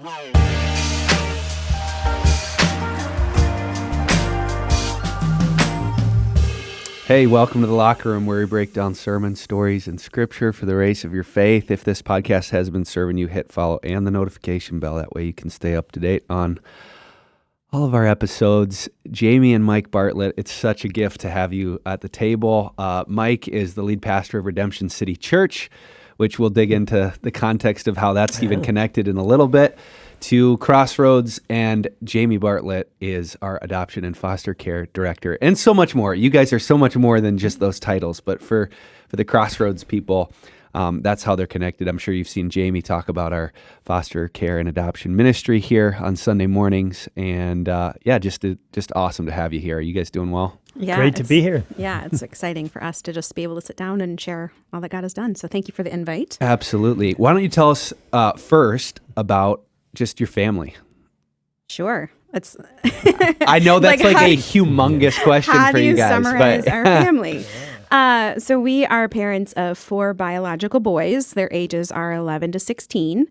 Hey, welcome to the Locker Room, where we break down sermon stories and scripture for the race of your faith. If this podcast has been serving you, hit follow and the notification bell. That way you can stay up to date on all of our episodes. Jamie and Mike Bartlett, it's such a gift to have you at the table. Mike is the lead pastor of Redemption City Church, which we'll dig into the context of how that's even connected in a little bit, to Crossroads, and Jamie Bartlett is our adoption and foster care director, and so much more. You guys are so much more than just those titles, but for the Crossroads people, that's how they're connected. I'm sure you've seen Jamie talk about our foster care and adoption ministry here on Sunday mornings, and just awesome to have you here. Are you guys doing well? Yeah, great to be here. Yeah, it's exciting for us to just be able to sit down and share all that God has done. So thank you for the invite. Absolutely. Why don't you tell us first about just your family? Sure. It's I know that's like a humongous question for you guys. How do you summarize our family? So we are parents of 4 biological boys. Their ages are 11 to 16.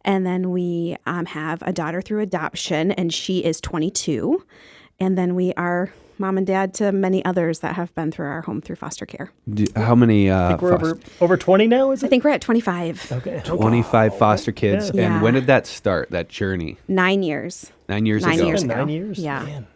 And then we have a daughter through adoption, and she is 22. And then we are mom and dad to many others that have been through our home through foster care. How many? I think we're over 20 now, is it? I think we're at 25. Okay. 25 foster kids. Yeah. And when did that start, that journey? 9 years. 9 years ago. 9 years ago. 9 years? Yeah. Man.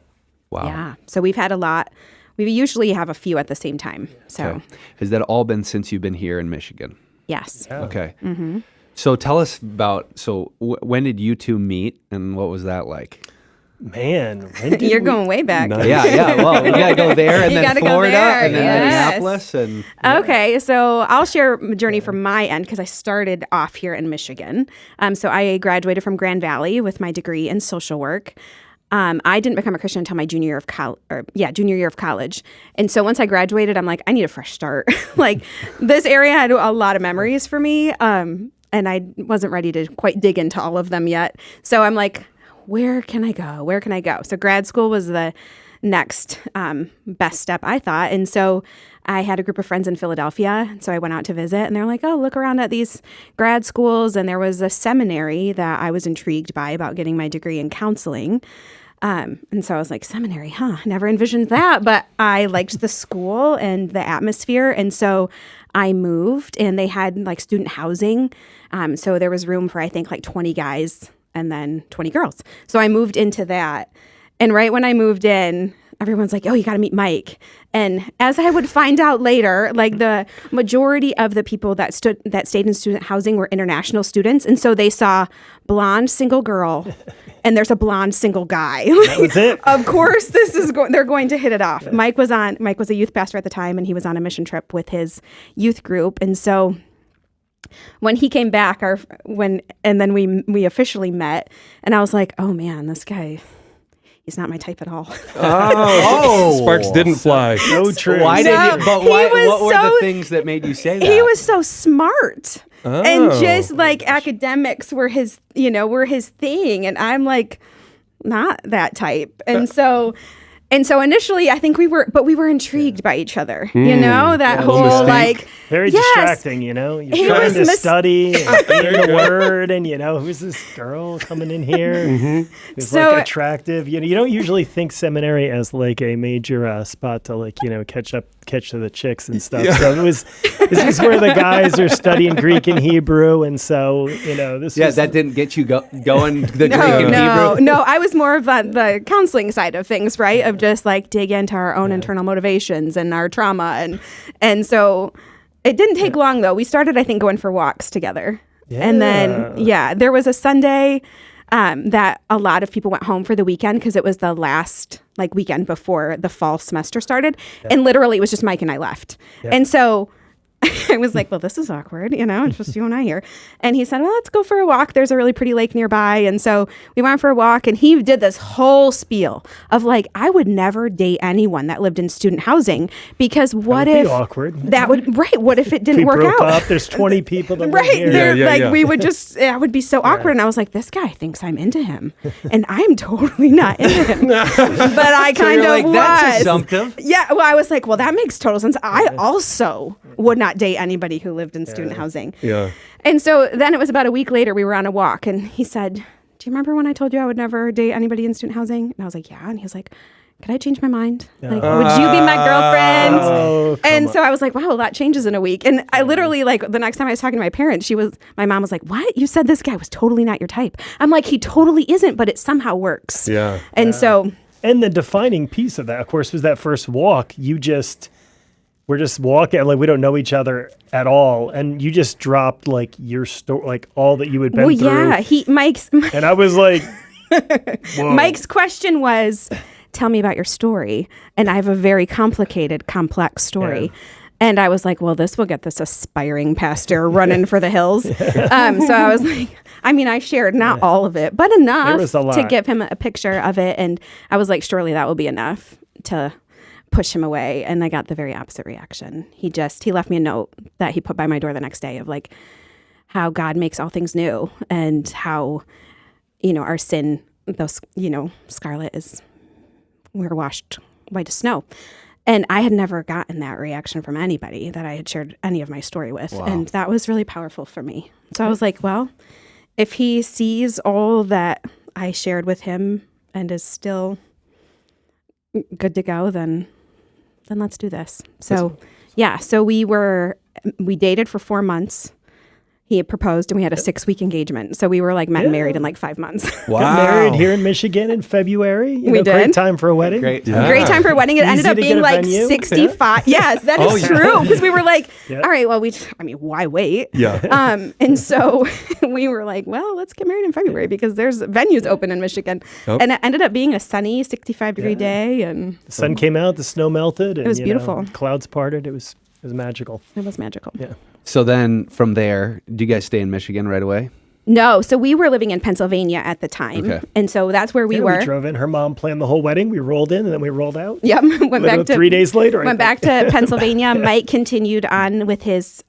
Wow. Yeah. So we've had a lot. We usually have a few at the same time. So Okay. Has that all been since you've been here in Michigan? yes. Yeah. Okay. Mm-hmm. So tell us about, when did you two meet, and what was that like? Man, when did You're we- going way back. Nice. Yeah. Well, we got to go there, and You then gotta go Florida, there, and then yes. Minneapolis. And Okay, so I'll share a journey from my end because I started off here in Michigan. So I graduated from Grand Valley with my degree in social work. I didn't become a Christian until my junior year of college. And so once I graduated, I'm like, I need a fresh start. Like, this area had a lot of memories for me, and I wasn't ready to quite dig into all of them yet. So I'm like, where can I go? Where can I go? So grad school was the next best step, I thought. And so I had a group of friends in Philadelphia. So I went out to visit, and they're like, oh, look around at these grad schools. And there was a seminary that I was intrigued by about getting my degree in counseling. And so I was like, seminary, never envisioned that. But I liked the school and the atmosphere. And so I moved, and they had like student housing. So there was room for, I think, like 20 guys and then 20 girls. So I moved into that. And right when I moved in, everyone's like, oh, you got to meet Mike. And as I would find out later, like the majority of the people that stayed in student housing were international students. And so they saw blonde single girl and there's a blonde single guy. That was it. Of course, they're going to hit it off. Yeah. Mike was a youth pastor at the time, and he was on a mission trip with his youth group. And so when he came back, and then we officially met, and I was like, oh man, this guy, he's not my type at all. Oh, sparks didn't fly. So true. What were so- the things that made you say that? He was so smart. Oh. And just like academics were his thing. And I'm like, not that type. And so initially I think we were intrigued by each other. You know, that whole mystique. like Very distracting, you know? He You're trying was to study and be in the word, and, you know, who's this girl coming in here? Who's So- like attractive. You know, you don't usually think seminary as like a major spot to like, you know, catch to the chicks and stuff. Yeah. So this is where the guys are studying Greek and Hebrew, and so, you know, this was... that didn't get you going the Greek and No, Hebrew? no, I was more of the counseling side of things, right? Of just like dig into our own internal motivations and our trauma. And so it didn't take long though. We started, I think, going for walks together. Yeah. And then, there was a Sunday that a lot of people went home for the weekend because it was the last like weekend before the fall semester started. Yeah. And literally it was just Mike and I left. Yeah. And so I was like, well, this is awkward, you know, it's just you and I here. And he said, well, let's go for a walk. There's a really pretty lake nearby. And so we went for a walk, and he did this whole spiel of like, I would never date anyone that lived in student housing because what if awkward. What if it didn't we work broke out? up, there's 20 people that live Right. here. Yeah. We would just, it would be so awkward. And I was like, this guy thinks I'm into him. And I'm totally not into him. But I kind of like, was. that's assumptive. Yeah. Well, I was like, well, that makes total sense. I also would not date anybody who lived in student housing. Yeah. And so then it was about a week later, we were on a walk, and he said, do you remember when I told you I would never date anybody in student housing? And I was like, yeah. And he was like, could I change my mind? Like, would you be my girlfriend? Oh, and so I was like, wow, that changes in a week. And I literally, like, the next time I was talking to my parents, my mom was like, what? You said this guy was totally not your type. I'm like, he totally isn't, but it somehow works. Yeah. And so. And the defining piece of that, of course, was that first walk. We're just walking, like we don't know each other at all. And you just dropped like your story, like all that you had been through. Well, yeah, Mike's. And I was like, whoa. Mike's question was, tell me about your story. And I have a very complicated, complex story. Yeah. And I was like, well, this will get this aspiring pastor running for the hills. So I was like, I shared not all of it, but enough to give him a picture of it. And I was like, surely that will be enough to push him away. And I got the very opposite reaction. He left me a note that he put by my door the next day of like how God makes all things new and how, our sin, scarlet is, we're washed white as snow. And I had never gotten that reaction from anybody that I had shared any of my story with. Wow. And that was really powerful for me. So I was like, well, if he sees all that I shared with him and is still good to go, then let's do this. So, so we dated for 4 months. He had proposed and we had a 6-week engagement. So we were like met and married in like 5 months. Wow. Got married here in Michigan in February. We did. Great time for a wedding. Great time for a wedding. It ended up being like venue. 65. Yeah. Yes, that is true. Because we were like, all right, well, why wait? Yeah. And so we were like, well, let's get married in February because there's venues open in Michigan. Oh. And it ended up being a sunny 65-degree day. And the sun came out, the snow melted. And, it was beautiful. Clouds parted. It was magical. It was magical. Yeah. So then from there, do you guys stay in Michigan right away? No. So we were living in Pennsylvania at the time. Okay. And so that's where we were. We drove in. Her mom planned the whole wedding. We rolled in and then we rolled out. Yep. Went back to 3 days later. Went back to Pennsylvania. Mike continued on with his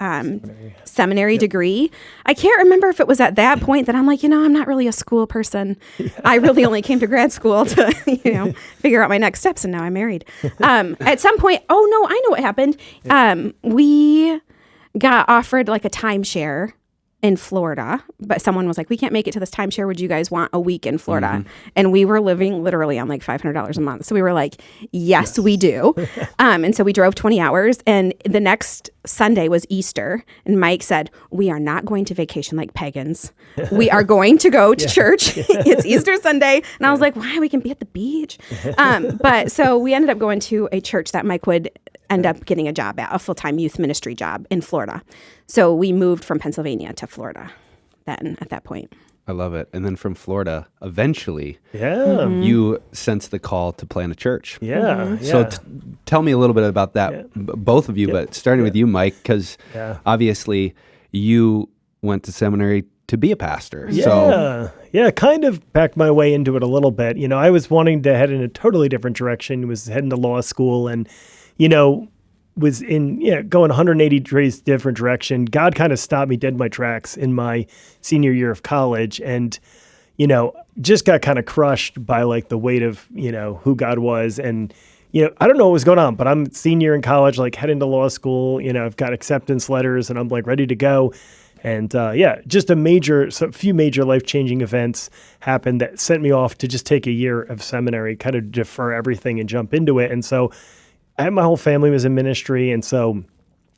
seminary degree. I can't remember if it was at that point that I'm like, I'm not really a school person. Yeah. I really only came to grad school to, figure out my next steps. And now I'm married. At some point, I know what happened. Yeah. We got offered like a timeshare in Florida, but someone was like, we can't make it to this timeshare. Would you guys want a week in Florida? Mm-hmm. And we were living literally on like $500 a month. So we were like, yes. we do. And so we drove 20 hours and the next Sunday was Easter. And Mike said, we are not going to vacation like pagans. We are going to go to church. It's Easter Sunday. And I was like, why? We can be at the beach. But so we ended up going to a church that Mike would end up getting a job at, a full-time youth ministry job in Florida. So we moved from Pennsylvania to Florida then at that point. I love it. And then from Florida, eventually, you sensed the call to plant a church. Yeah. Mm-hmm. So tell me a little bit about that, both of you, but starting with you, Mike, because obviously you went to seminary to be a pastor. Yeah, kind of backed my way into it a little bit. I was wanting to head in a totally different direction, was heading to law school and, was in going 180 degrees different direction. God kind of stopped me dead in my tracks in my senior year of college, and just got kind of crushed by like the weight of who God was, and I don't know what was going on, but I'm senior in college, like heading to law school. I've got acceptance letters, and I'm like ready to go. And just a few major life-changing events happened that sent me off to just take a year of seminary, kind of defer everything and jump into it. And so my whole family was in ministry, and so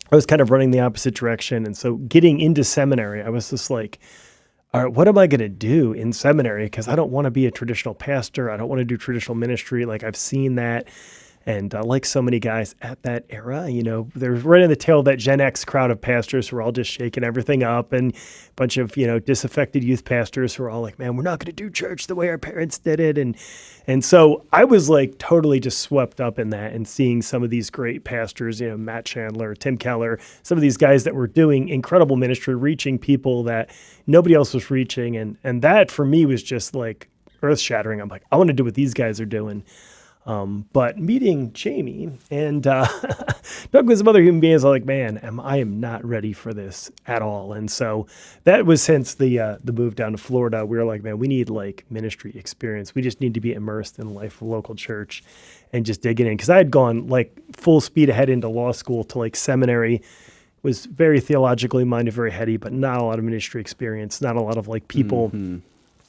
I was kind of running the opposite direction. And so getting into seminary, I was just like, all right, what am I going to do in seminary? Because I don't want to be a traditional pastor. I don't want to do traditional ministry. Like I've seen that. And like so many guys at that era, they're right in the tail of that Gen X crowd of pastors who are all just shaking everything up, and a bunch of, disaffected youth pastors who are all like, man, we're not going to do church the way our parents did it. And so I was like totally just swept up in that and seeing some of these great pastors, Matt Chandler, Tim Keller, some of these guys that were doing incredible ministry, reaching people that nobody else was reaching. And that for me was just like earth shattering. I'm like, I want to do what these guys are doing. But meeting Jamie and Doug with some other human beings, I'm like, man, I am not ready for this at all. And so that was since the move down to Florida. We were like, man, we need like ministry experience. We just need to be immersed in the life of local church and just digging in. Because I had gone like full speed ahead into law school to like seminary, was very theologically minded, very heady, but not a lot of ministry experience, not a lot of like people. Mm-hmm.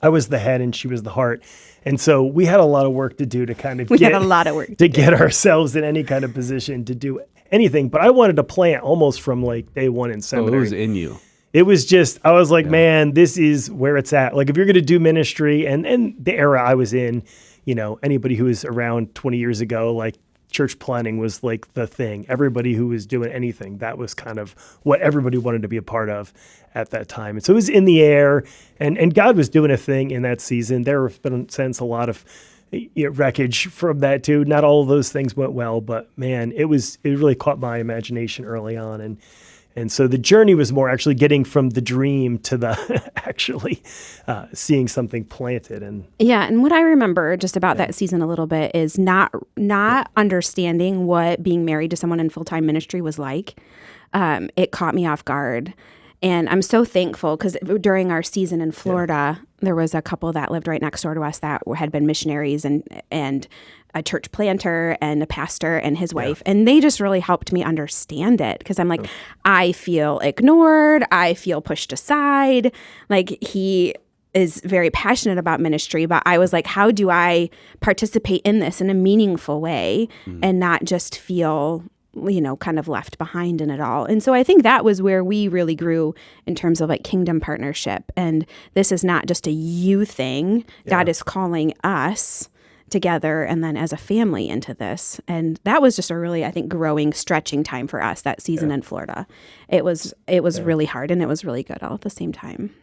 I was the head and she was the heart. And so we had a lot of work to do to kind of had a lot of work to get ourselves in any kind of position to do anything. But I wanted to plant almost from like day one in seminary. it was in you. It was just, I was like, man, this is where it's at. Like if you're going to do ministry and the era I was in, you know, anybody who was around 20 years ago, like church planning was like the thing. Everybody who was doing anything, that was kind of what everybody wanted to be a part of at that time. And so it was in the air, and God was doing a thing in that season. There have been, since, a lot of wreckage from that too. Not all of those things went well, but man, it really caught my imagination early on. And so the journey was more actually getting from the dream to the actually seeing something planted. And what I remember just about that season a little bit is not understanding what being married to someone in full-time ministry was like. It caught me off guard. And I'm so thankful because during our season in Florida, there was a couple that lived right next door to us that had been missionaries and a church planter and a pastor and his wife. And they just really helped me understand it because I'm like, I feel ignored. I feel pushed aside. Like he is very passionate about ministry, but I was like, how do I participate in this in a meaningful way and not just feel, you know, kind of left behind in it all. And so I think that was where we really grew in terms of like kingdom partnership. And this is not just a you thing. God is calling us together and then as a family into this. And that was just a really, I think, growing, stretching time for us that season in Florida. It was really hard and it was really good all at the same time.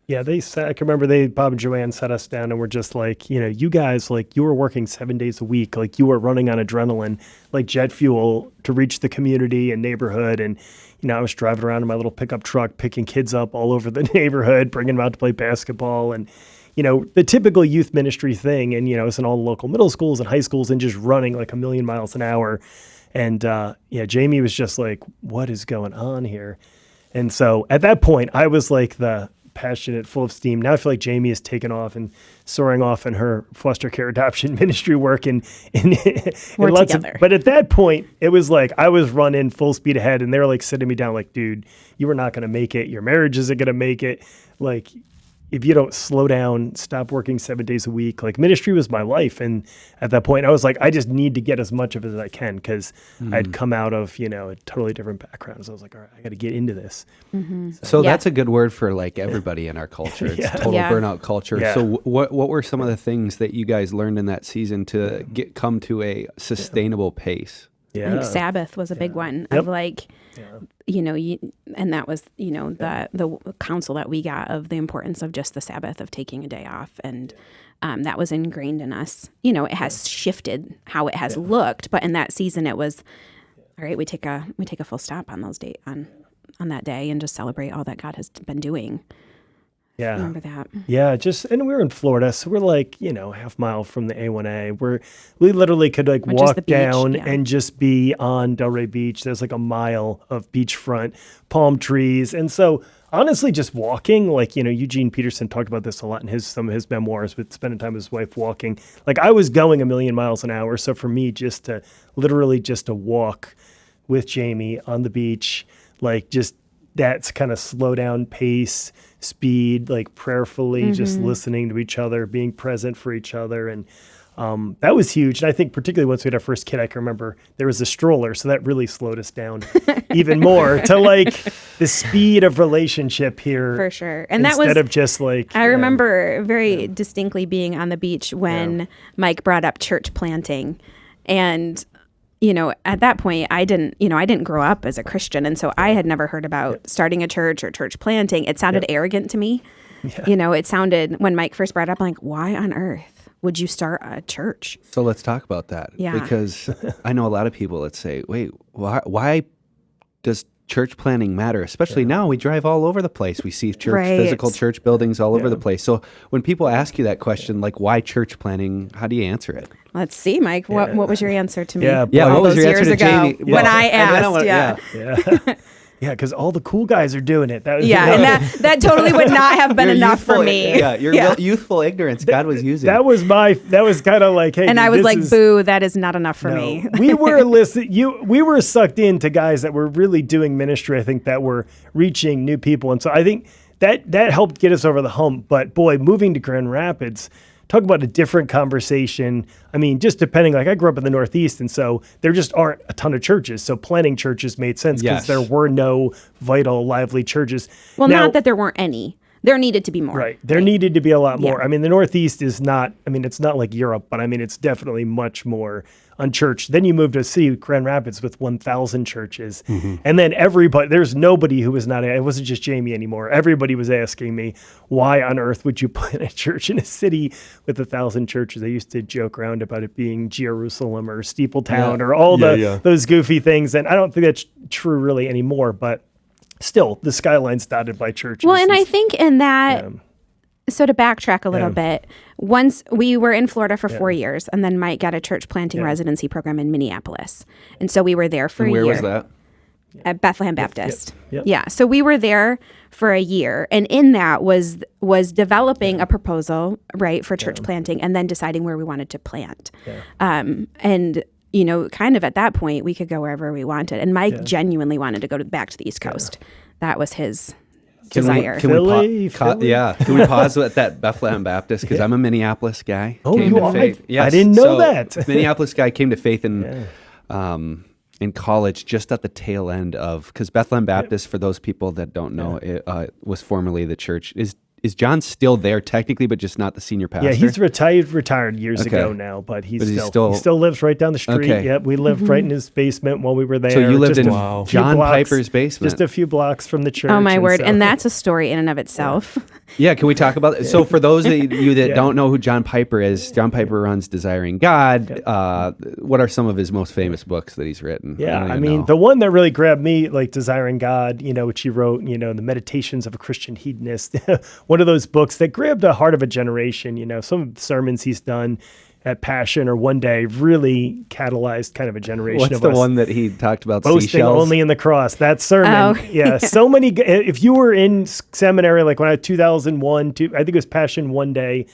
Yeah, I can remember Bob and Joanne sat us down and were just like, you know, you guys, like you were working 7 days a week, like you were running on adrenaline, like jet fuel to reach the community and neighborhood. And, you know, I was driving around in my little pickup truck, picking kids up all over the neighborhood, bringing them out to play basketball and, you know, the typical youth ministry thing. And, you know, it's in all the local middle schools and high schools and just running like 1,000,000 miles an hour. And, Jamie was just like, what is going on here? And so at that point, I was like the passionate, full of steam. Now I feel like Jamie has taken off and soaring off in her foster care adoption ministry work and we're lots together. But at that point, it was like I was running full speed ahead, and they were like sitting me down, like, "Dude, you are not going to make it. Your marriage isn't going to make it. Like, if you don't slow down, stop working 7 days a week." Like ministry was my life, and at that point, I was like, I just need to get as much of it as I can because I'd come out of a totally different background. So I was like, all right, I got to get into this. Mm-hmm. So that's a good word for like everybody in our culture. It's total burnout culture. Yeah. So what were some of the things that you guys learned in that season to come to a sustainable pace? I think Sabbath was a big one of like, and that was, the counsel that we got of the importance of just the Sabbath, of taking a day off. And that was ingrained in us. You know, it has shifted how it has looked, but in that season it was, all right, we take a full stop on those on that day and just celebrate all that God has been doing. Yeah. Remember that. Yeah, and we're in Florida, so we're like, half mile from the A1A. We literally could like walk down and just be on Delray Beach. There's like a mile of beachfront, palm trees. And so honestly, just walking, like, Eugene Peterson talked about this a lot in some of his memoirs, with spending time with his wife walking. Like I was going 1,000,000 miles an hour. So for me, just to walk with Jamie on the beach, like just that's kind of slow down pace, speed, like prayerfully, just listening to each other, being present for each other. And that was huge. And I think particularly once we had our first kid, I can remember there was a stroller. So that really slowed us down even more to like the speed of relationship here. For sure. And instead that was, of just like, I remember very distinctly being on the beach when Mike brought up church planting. And at that point, I didn't grow up as a Christian. And so I had never heard about starting a church or church planting. It sounded arrogant to me. Yeah. It sounded, when Mike first brought it up, I'm like, why on earth would you start a church? So let's talk about that. Yeah. Because I know a lot of people that say, wait, why does church planting matter? Especially now we drive all over the place. We see physical church buildings all over the place. So when people ask you that question, like why church planting, how do you answer it? Let's see, Mike. What was your answer to me? What was your answer to Jamie? When I asked? Yeah, because all the cool guys are doing it. And that totally would not have been enough for me. Yeah, your youthful ignorance God was using. That was kind of like, hey. And I was like, boo, that is not enough for me. We were we were sucked into guys that were really doing ministry, I think, that were reaching new people. And so I think that helped get us over the hump. But boy, moving to Grand Rapids, talk about a different conversation. I mean, just depending, like I grew up in the Northeast, and so there just aren't a ton of churches. So planting churches made sense because there were no vital, lively churches. Well, now, not that there weren't any. There needed to be more. Right. There needed to be a lot more. I mean, the Northeast is not, I mean, it's not like Europe, but I mean, it's definitely much more unchurched. Then you move to a city, Grand Rapids, with 1,000 churches. And then everybody, there's nobody who was not, it wasn't just Jamie anymore. Everybody was asking me, why on earth would you put a church in a city with 1,000 churches? I used to joke around about it being Jerusalem or Steepletown or all those goofy things. And I don't think that's true really anymore, but still, the skyline's dotted by churches. Well, and I think in that, so to backtrack a little bit, once we were in Florida for 4 years, and then Mike got a church planting residency program in Minneapolis. And so we were there for a year. Where was that? At Bethlehem Baptist. Yeah. So we were there for a year. And in that was developing a proposal, right, for church planting, and then deciding where we wanted to plant. And you know, kind of at that point, we could go wherever we wanted. And Mike genuinely wanted to go back to the East Coast. That was his desire. Can we pause at that Bethlehem Baptist? Because I'm a Minneapolis guy. Oh, you are? Yes. I didn't know that. Minneapolis guy came to faith in college just at the tail end of, because Bethlehem Baptist, for those people that don't know, it was formerly the church. Is John still there technically, but just not the senior pastor? Yeah, he's retired years ago now, but he still lives right down the street. Okay. Yep, we lived right in his basement while we were there. So you lived in John Piper's basement, just a few blocks from the church. Oh my word! And that's a story in and of itself. Yeah, can we talk about it? So for those of you that don't know who John Piper is, John Piper runs Desiring God. What are some of his most famous books that he's written? Yeah, I mean, the one that really grabbed me, like Desiring God, you know, which he wrote, you know, The Meditations of a Christian Hedonist. One of those books that grabbed the heart of a generation. You know, some of the sermons he's done at Passion or One Day really catalyzed kind of a generation of us. What's the one that he talked about? Boasting seashells? only in the cross. That sermon. So many. If you were in seminary, like when I was 2001, I think it was Passion One Day,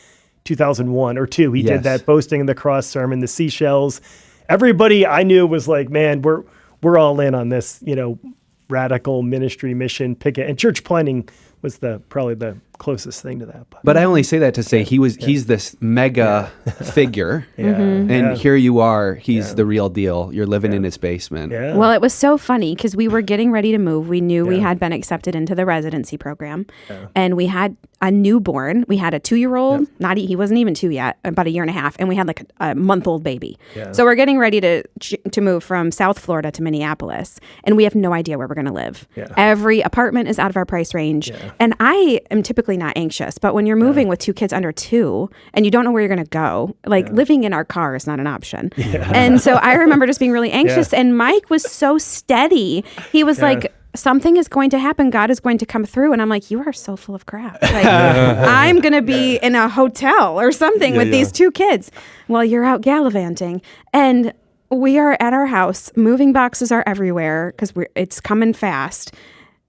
2001 or 2, he did that Boasting in the Cross sermon, the seashells. Everybody I knew was like, man, we're all in on this, you know, radical ministry mission picket, and church planting was probably the closest thing to that. But I only say that to say he's this mega figure, and here you are. He's the real deal. You're living in his basement. Yeah. Well, it was so funny because we were getting ready to move. We knew we had been accepted into the residency program, and we had a newborn. We had a 2-year-old. He wasn't even 2 yet, about a year and a half, and we had like a month-old baby. So we're getting ready to move from South Florida to Minneapolis, and we have no idea where we're going to live. Every apartment is out of our price range, and I am typically not anxious, but when you're moving with 2 kids under 2 and you don't know where you're going to go, like living in our car is not an option. And so I remember just being really anxious, and Mike was so steady. He was like, something is going to happen. God is going to come through. And I'm like, you are so full of crap. Like, I'm going to be in a hotel or something with these 2 kids while you're out gallivanting. And we are at our house. Moving boxes are everywhere because it's coming fast.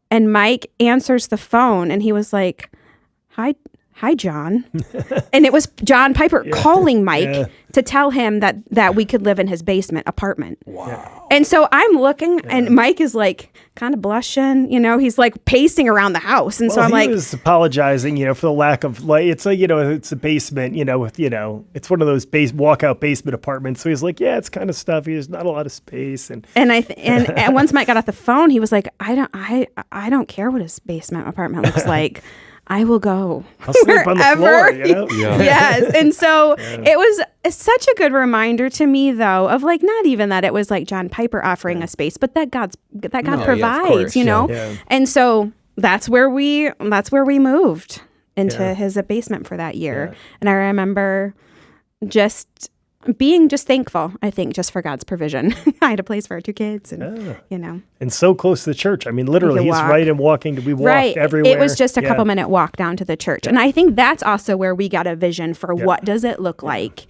And Mike answers the phone, and he was like, Hi, John. And it was John Piper calling Mike to tell him that we could live in his basement apartment. Wow. And so I'm looking, and Mike is like kind of blushing, you know, he's like pacing around the house. And so I'm like, he was apologizing, you know, for the lack of light. It's like, you know, it's a basement, you know, with, you know, it's one of those walkout basement apartments. So he's like, yeah, it's kind of stuffy. There's not a lot of space. And once Mike got off the phone, he was like, I don't care what his basement apartment looks like. I will go. I'll sleep on the floor, you know? Yes. And so it was such a good reminder to me, though, of like, not even that it was like John Piper offering a space, but that God provides, you know? Yeah. And so that's where we moved into his basement for that year. Yeah. And I remember just being thankful, I think, just for God's provision. I had a place for our 2 kids, and you know, and so close to the church. I mean, literally, he's right in walking. We walked everywhere. It was just a couple minute walk down to the church, and I think that's also where we got a vision for what does it look like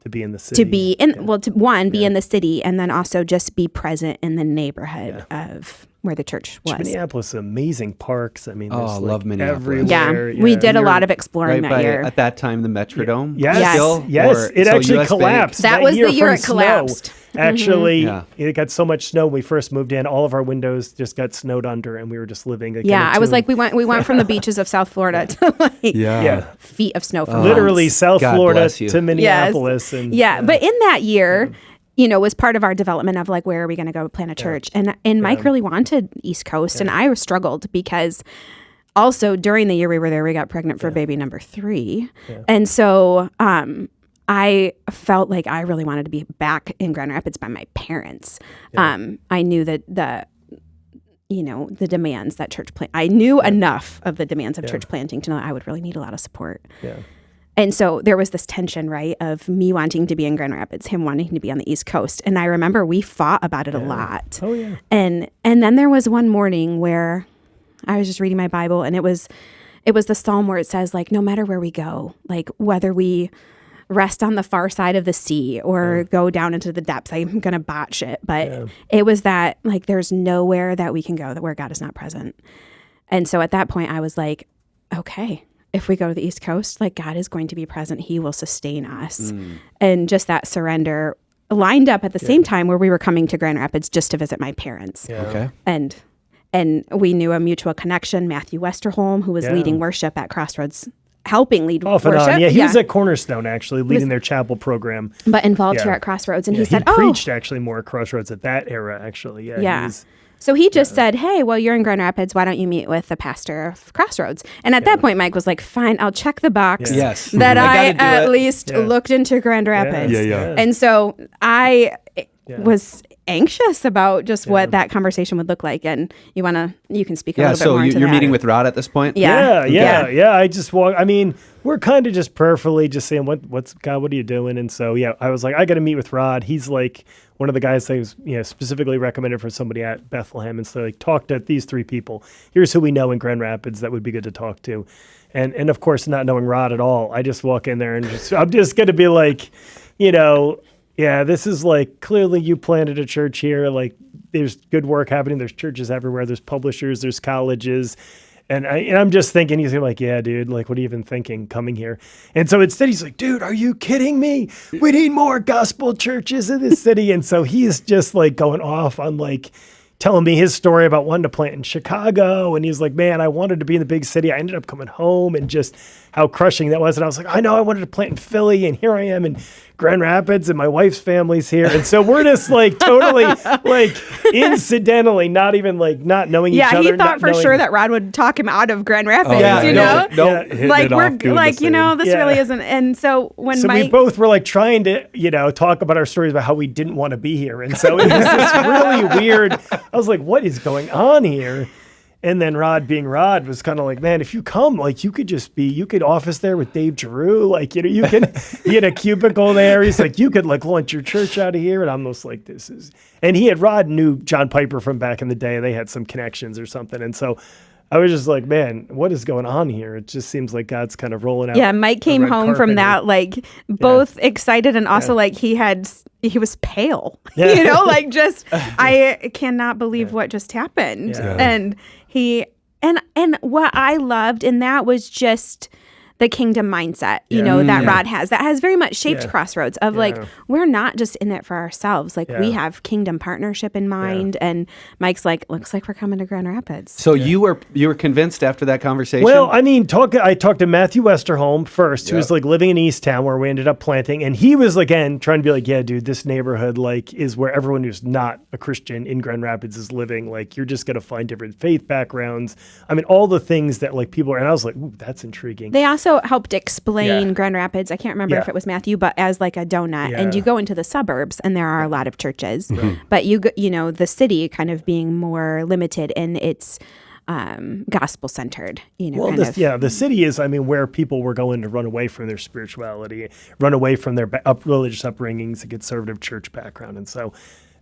to be in the city. To be in be in the city, and then also just be present in the neighborhood of where the church was. Minneapolis, amazing parks. I mean, I love Minneapolis. Everywhere. Yeah, we did a lot of exploring that year. At that time, the Metrodome. Yes. It actually collapsed. That was the year it collapsed. Actually, it got so much snow when we first moved in. All of our windows just got snowed under, and we were just living. Like, I was like, we went from the beaches of South Florida to like feet of snow. From literally months. South God Florida bless you. to Minneapolis. Yes. And but in that year, was part of our development of like, where are we going to go plant a church? And Mike really wanted East Coast, and I struggled because also during the year we were there, we got pregnant for baby number 3. And so I felt like I really wanted to be back in Grand Rapids by my parents. I knew that the demands that church plant. I knew enough of the demands of church planting to know that I would really need a lot of support. Yeah. And so there was this tension, right, of me wanting to be in Grand Rapids, him wanting to be on the East Coast. And I remember we fought about it a lot. Oh, yeah. And then there was one morning where I was just reading my Bible, and it was the Psalm where it says, like, no matter where we go, like whether we rest on the far side of the sea or go down into the depths, I'm going to botch it. But it was that, like, there's nowhere that we can go where God is not present. And so at that point, I was like, okay, if we go to the East Coast, like, God is going to be present. He will sustain us. And just that surrender lined up at the same time where we were coming to Grand Rapids just to visit my parents. Yeah. Okay. And we knew a mutual connection, Matthew Westerholm, who was leading worship at Crossroads, helping lead Off worship. and on. Yeah, he was at Cornerstone, actually, leading their chapel program. But involved here at Crossroads. And he said, he preached actually more at Crossroads at that era, actually. Yeah. So he just said, hey, well, you're in Grand Rapids. Why don't you meet with the pastor of Crossroads? And at that point, Mike was like, fine, I'll check the box that I at least looked into Grand Rapids. And so I was anxious about just what that conversation would look like. And you can speak a little bit more into that. So you're meeting with Rod at this point? Yeah. I just we're kind of just prayerfully just saying, what's God, what are you doing? And so, I was like, I got to meet with Rod. He's like one of the guys that was, specifically recommended for somebody at Bethlehem. And so like, talk to these 3 people. Here's who we know in Grand Rapids that would be good to talk to. And of course, not knowing Rod at all, I just walk in there and I'm just going to be like, this is like, clearly you planted a church here. Like, there's good work happening. There's churches everywhere. There's publishers. There's colleges. And I'm just thinking, he's like, yeah, dude, like, what are you even thinking coming here? And so instead he's like, dude, are you kidding me? We need more gospel churches in this city. And so he's just like going off on like telling me his story about wanting to plant in Chicago. And he's like, man, I wanted to be in the big city. I ended up coming home, and just how crushing that was. And I was like, I know I wanted to plant in Philly, and here I am in Grand Rapids, and my wife's family's here. And so we're just like totally like incidentally, not even like not knowing each other. Yeah, he thought for sure that Rod would talk him out of Grand Rapids, like we're like, this really isn't. And so when we both were like trying to, talk about our stories about how we didn't want to be here. And so it was this really weird, I was like, what is going on here? And then Rod, being Rod, was kind of like, man, if you come, like, you could office there with Dave Giroux. Like, you can get a cubicle there. He's like, you could like launch your church out of here. And I'm just like, Rod knew John Piper from back in the day. They had some connections or something. And so I was just like, man, what is going on here? It just seems like God's kind of rolling out. Yeah, Mike came home from that, like, both excited and also like he was pale, like just, I cannot believe what just happened. Yeah. And and what I loved in that was just the kingdom mindset, that Rod has. That has very much shaped Crossroads of like, we're not just in it for ourselves. Like we have kingdom partnership in mind. And Mike's like, looks like we're coming to Grand Rapids. So you were convinced after that conversation? Well, I mean, I talked to Matthew Westerholm first, who was like living in Easttown where we ended up planting. And he was, again, trying to be like, yeah, dude, this neighborhood like is where everyone who's not a Christian in Grand Rapids is living. Like, you're just going to find different faith backgrounds. I mean, all the things that like people are, and I was like, ooh, that's intriguing. They also helped explain Grand Rapids. I can't remember if it was Matthew, but as like a donut. Yeah. And you go into the suburbs, and there are a lot of churches, but the city kind of being more limited in its gospel centered. The city is, where people were going to run away from their spirituality, run away from their religious upbringings, a conservative church background, and so.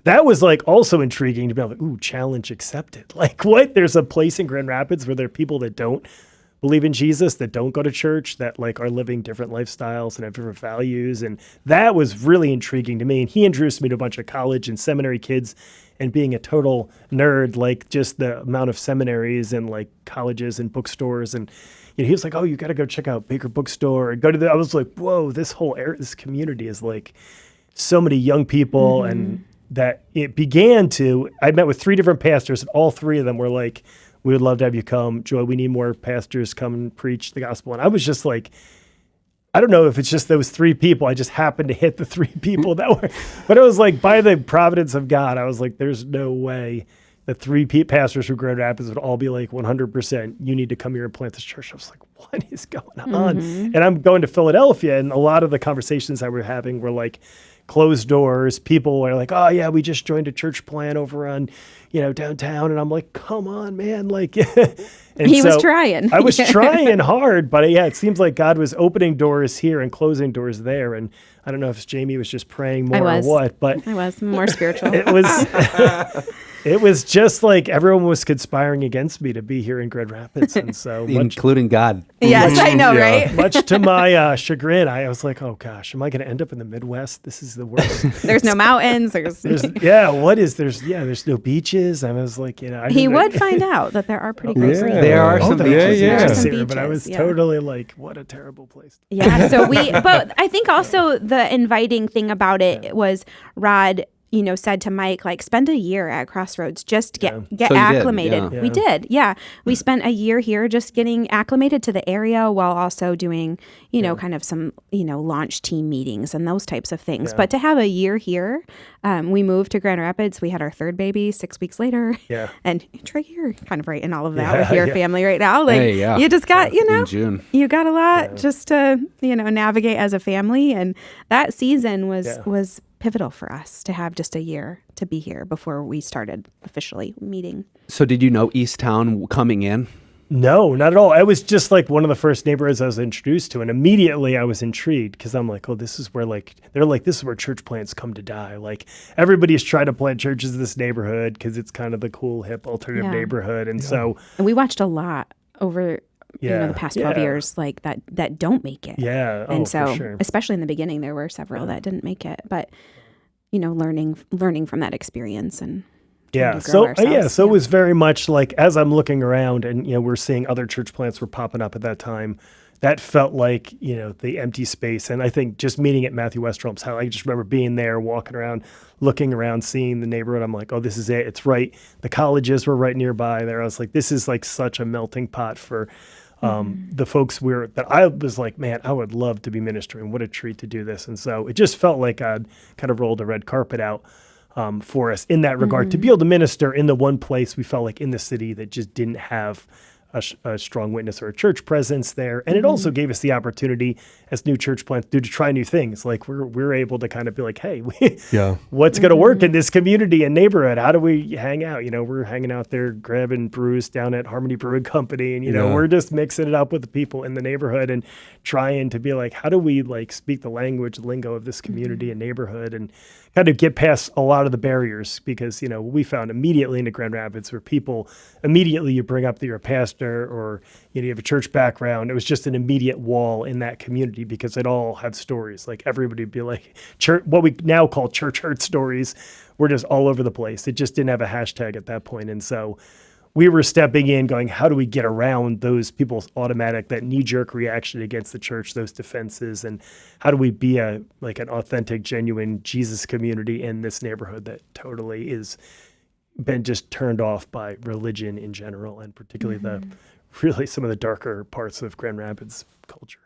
That was like also intriguing to be like, ooh, challenge accepted. Like, what? There's a place in Grand Rapids where there are people that don't believe in Jesus, that don't go to church, that like are living different lifestyles and have different values. And that was really intriguing to me. And he introduced me to a bunch of college and seminary kids, and being a total nerd, like just the amount of seminaries and like colleges and bookstores. And he was like, oh, you got to go check out Baker Bookstore and go to I was like, whoa, this whole this community is like, so many young people and that it began to, I met with 3 different pastors and all 3 of them were like, we would love to have you come. Joy, we need more pastors come and preach the gospel. And I was just like, I don't know if it's just those 3 people. I just happened to hit the 3 people that were, but it was like by the providence of God, I was like, there's no way the 3 pastors from Grand Rapids would all be like 100%, you need to come here and plant this church. I was like, what is going on? And I'm going to Philadelphia, and a lot of the conversations I were having were like closed doors. People were like, oh yeah, we just joined a church plant over on, downtown. And I'm like, come on, man. Like, and he was trying. I was trying hard, but it seems like God was opening doors here and closing doors there. And I don't know if Jamie was just praying more or what, but I was more spiritual. It was just like everyone was conspiring against me to be here in Grand Rapids. And so including God. Yes, I know, right? Much to my chagrin, I was like, oh gosh, am I going to end up in the Midwest? This is the worst. There's no mountains. There's no beaches. I was like, he would find out that there are pretty great beaches. There are some beaches. There are some here, but I was totally like, what a terrible place. Yeah. So but I think also the inviting thing about it was Rod, said to Mike, like, spend a year at Crossroads, just get So acclimated. did, We did. Yeah. We spent a year here just getting acclimated to the area while also doing, kind of some, launch team meetings and those types of things. Yeah. But to have a year here, we moved to Grand Rapids. We had our 3rd baby 6 weeks later. Yeah. And Trey, you're kind of right in all of that with your family right now. Like, you just got, in June. you got a lot just to, navigate as a family. And that season was pivotal for us to have just a year to be here before we started officially meeting. So did you know East Town coming in? No, not at all. I was just like one of the first neighborhoods I was introduced to. And immediately I was intrigued because I'm like, oh, this is where this is where church plants come to die. Like everybody's trying to plant churches in this neighborhood because it's kind of the cool, hip, alternative neighborhood. And so. And we watched a lot over the past 12 years, like that don't make it. Yeah. And so, for sure. especially in the beginning, there were several that didn't make it, but learning from that experience and so it was very much like as I'm looking around and we're seeing other church plants were popping up at that time. That felt like the empty space, and I think just meeting at Matthew Westerholm's house, I just remember being there, walking around, looking around, seeing the neighborhood. I'm like, oh, this is it. It's right. The colleges were right nearby there. I was like, this is like such a melting pot for. The folks that I was like, man, I would love to be ministering. What a treat to do this. And so it just felt like I'd kind of rolled a red carpet out for us in that regard to be able to minister in the one place we felt like in the city that just didn't have a strong witness or a church presence there. And it also gave us the opportunity as new church plants to try new things. Like we're able to kind of be like, hey, what's going to work in this community and neighborhood? How do we hang out? We're hanging out there grabbing brews down at Harmony Brewing Company. And, we're just mixing it up with the people in the neighborhood and trying to be like, how do we like speak the lingo of this community and neighborhood and kind of get past a lot of the barriers because, we found immediately into Grand Rapids where people immediately you bring up that you're a pastor or you have a church background. It was just an immediate wall in that community because it all have stories. Like everybody would be like, church, what we now call church hurt stories were just all over the place. It just didn't have a hashtag at that point. And so we were stepping in going, how do we get around those people's that knee-jerk reaction against the church, those defenses, and how do we be an authentic, genuine Jesus community in this neighborhood that totally is been just turned off by religion in general, and particularly some of the darker parts of Grand Rapids culture.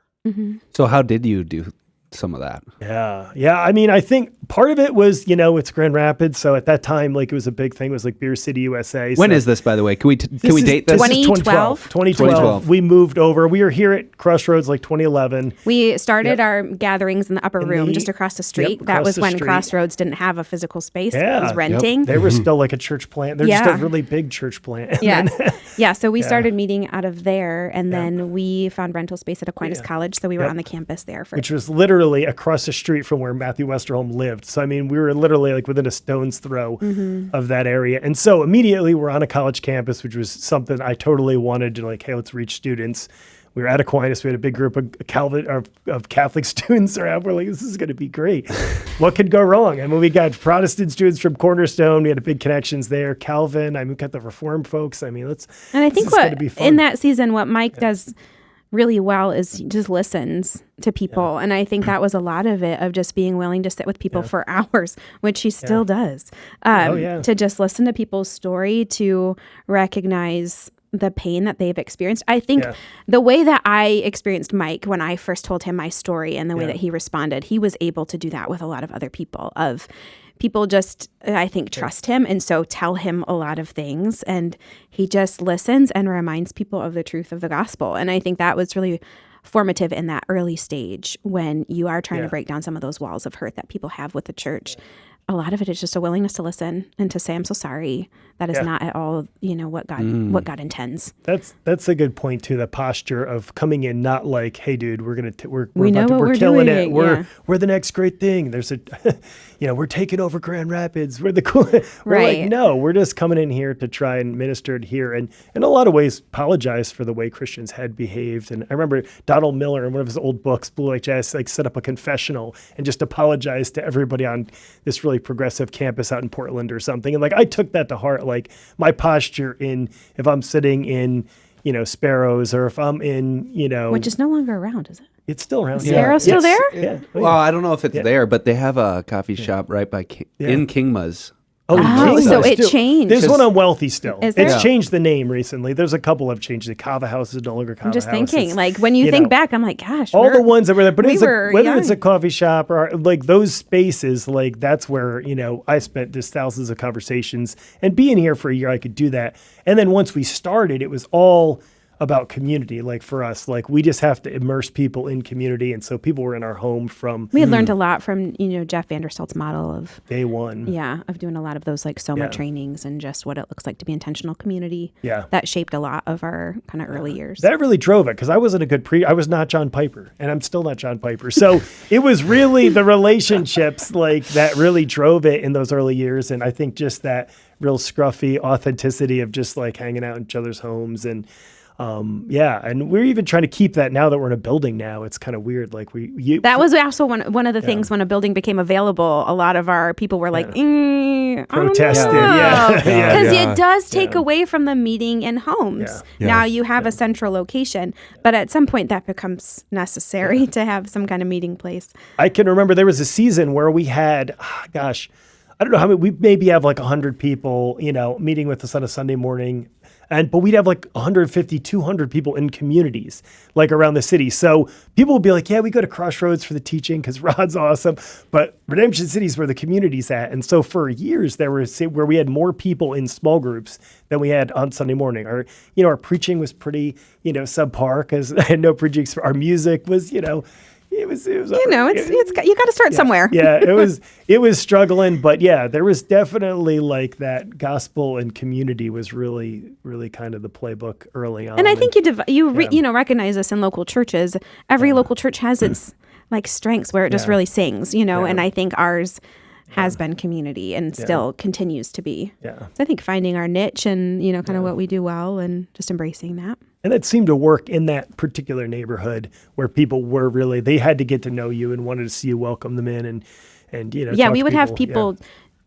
So how did you do some of that? Yeah. I mean, I think part of it was, it's Grand Rapids. So at that time, like it was a big thing. It was like Beer City, USA. When is this, by the way? Can we date this? 2012. 2012. We moved over. We were here at Crossroads like 2011. We started our gatherings in the upper room just across the street. That was when Crossroads didn't have a physical space. It was renting. They were still like a church plant. They're just a really big church plant. So we started meeting out of there, and then we found rental space at Aquinas College. So we were on the campus there which was literally across the street from where Matthew Westerholm lived. So, I mean, we were literally like within a stone's throw of that area. And so immediately we're on a college campus, which was something I totally wanted to like, hey, let's reach students. We were at Aquinas. We had a big group of Catholic students around. We're like, this is going to be great. What could go wrong? I mean, we got Protestant students from Cornerstone. We had big connections there. Calvin. I mean, we got the Reformed folks. I mean, And I think in that season, what Mike does really well is just listens to people. And I think that was a lot of it, of just being willing to sit with people for hours, which he still does, to just listen to people's story, to recognize the pain that they've experienced. I think the way that I experienced Mike when I first told him my story and the way that he responded, he was able to do that with a lot of other people. People just, I think, trust him, and so tell him a lot of things, and he just listens and reminds people of the truth of the gospel. And I think that was really formative in that early stage when you are trying to break down some of those walls of hurt that people have with the church. A lot of it is just a willingness to listen and to say, I'm so sorry. That is not at all, what God intends. That's a good point too. The posture of coming in, not like, hey, dude, we're doing. killing it. We're the next great thing. There's we're taking over Grand Rapids. We're the cool. We're like, no, we're just coming in here to try and minister here, and in a lot of ways apologize for the way Christians had behaved. And I remember Donald Miller in one of his old books, Blue Like Jazz, set up a confessional and just apologized to everybody on this really progressive campus out in Portland or something. And I took that to heart. My posture if I'm sitting in, Sparrows, or if I'm in, Which is no longer around, is it? It's still around. Is Sparrow still there? Yeah. Well, I don't know if it's there, but they have a coffee shop right by in Kingma's. Oh, so it changed. There's one on Wealthy still. Is there? It's changed the name recently. There's a couple have changed. The Kava House is no longer Kava House. I'm just thinking, when you think back, I'm like, gosh. All the ones that were there, but whether young. it's a coffee shop or those spaces, that's where, I spent just thousands of conversations, and being here for a year, I could do that. And then once we started, it was all about community. For us, we just have to immerse people in community. And so people were in our home from... We had learned a lot from, Jeff Vanderstelt's model of... Day one. Yeah, of doing a lot of those SOMA trainings and just what it looks like to be intentional community. Yeah. That shaped a lot of our kind of early years. That really drove it, because I wasn't a good I was not John Piper, and I'm still not John Piper. So it was really the relationships that really drove it in those early years. And I think just that real scruffy authenticity of just hanging out in each other's homes. And and we're even trying to keep that now that we're in a building now. It's kind of weird. That was also one of the things when a building became available. A lot of our people were protested. Because it does take away from the meeting in homes. Yeah. Now you have a central location, but at some point that becomes necessary to have some kind of meeting place. I can remember there was a season where we had, I don't know how many, we maybe have 100 people, meeting with us on a Sunday morning. But we'd have 150, 200 people in communities, around the city. So people would be like, yeah, we go to Crossroads for the teaching because Rod's awesome. But Redemption City is where the community's at. And so for years, there was where we had more people in small groups than we had on Sunday morning. Our preaching was pretty, subpar, because I had no preaching. Our music was, it was you got to start somewhere. Yeah, it was struggling, but there was definitely that gospel and community was really, really kind of the playbook early on. And I think you recognize this in local churches. Every local church has its strengths where it just really sings, and I think ours has been community and still continues to be. Yeah. So I think finding our niche and, kind of what we do well and just embracing that. And it seemed to work in that particular neighborhood where people were really, they had to get to know you and wanted to see you welcome them in and Yeah, we would have people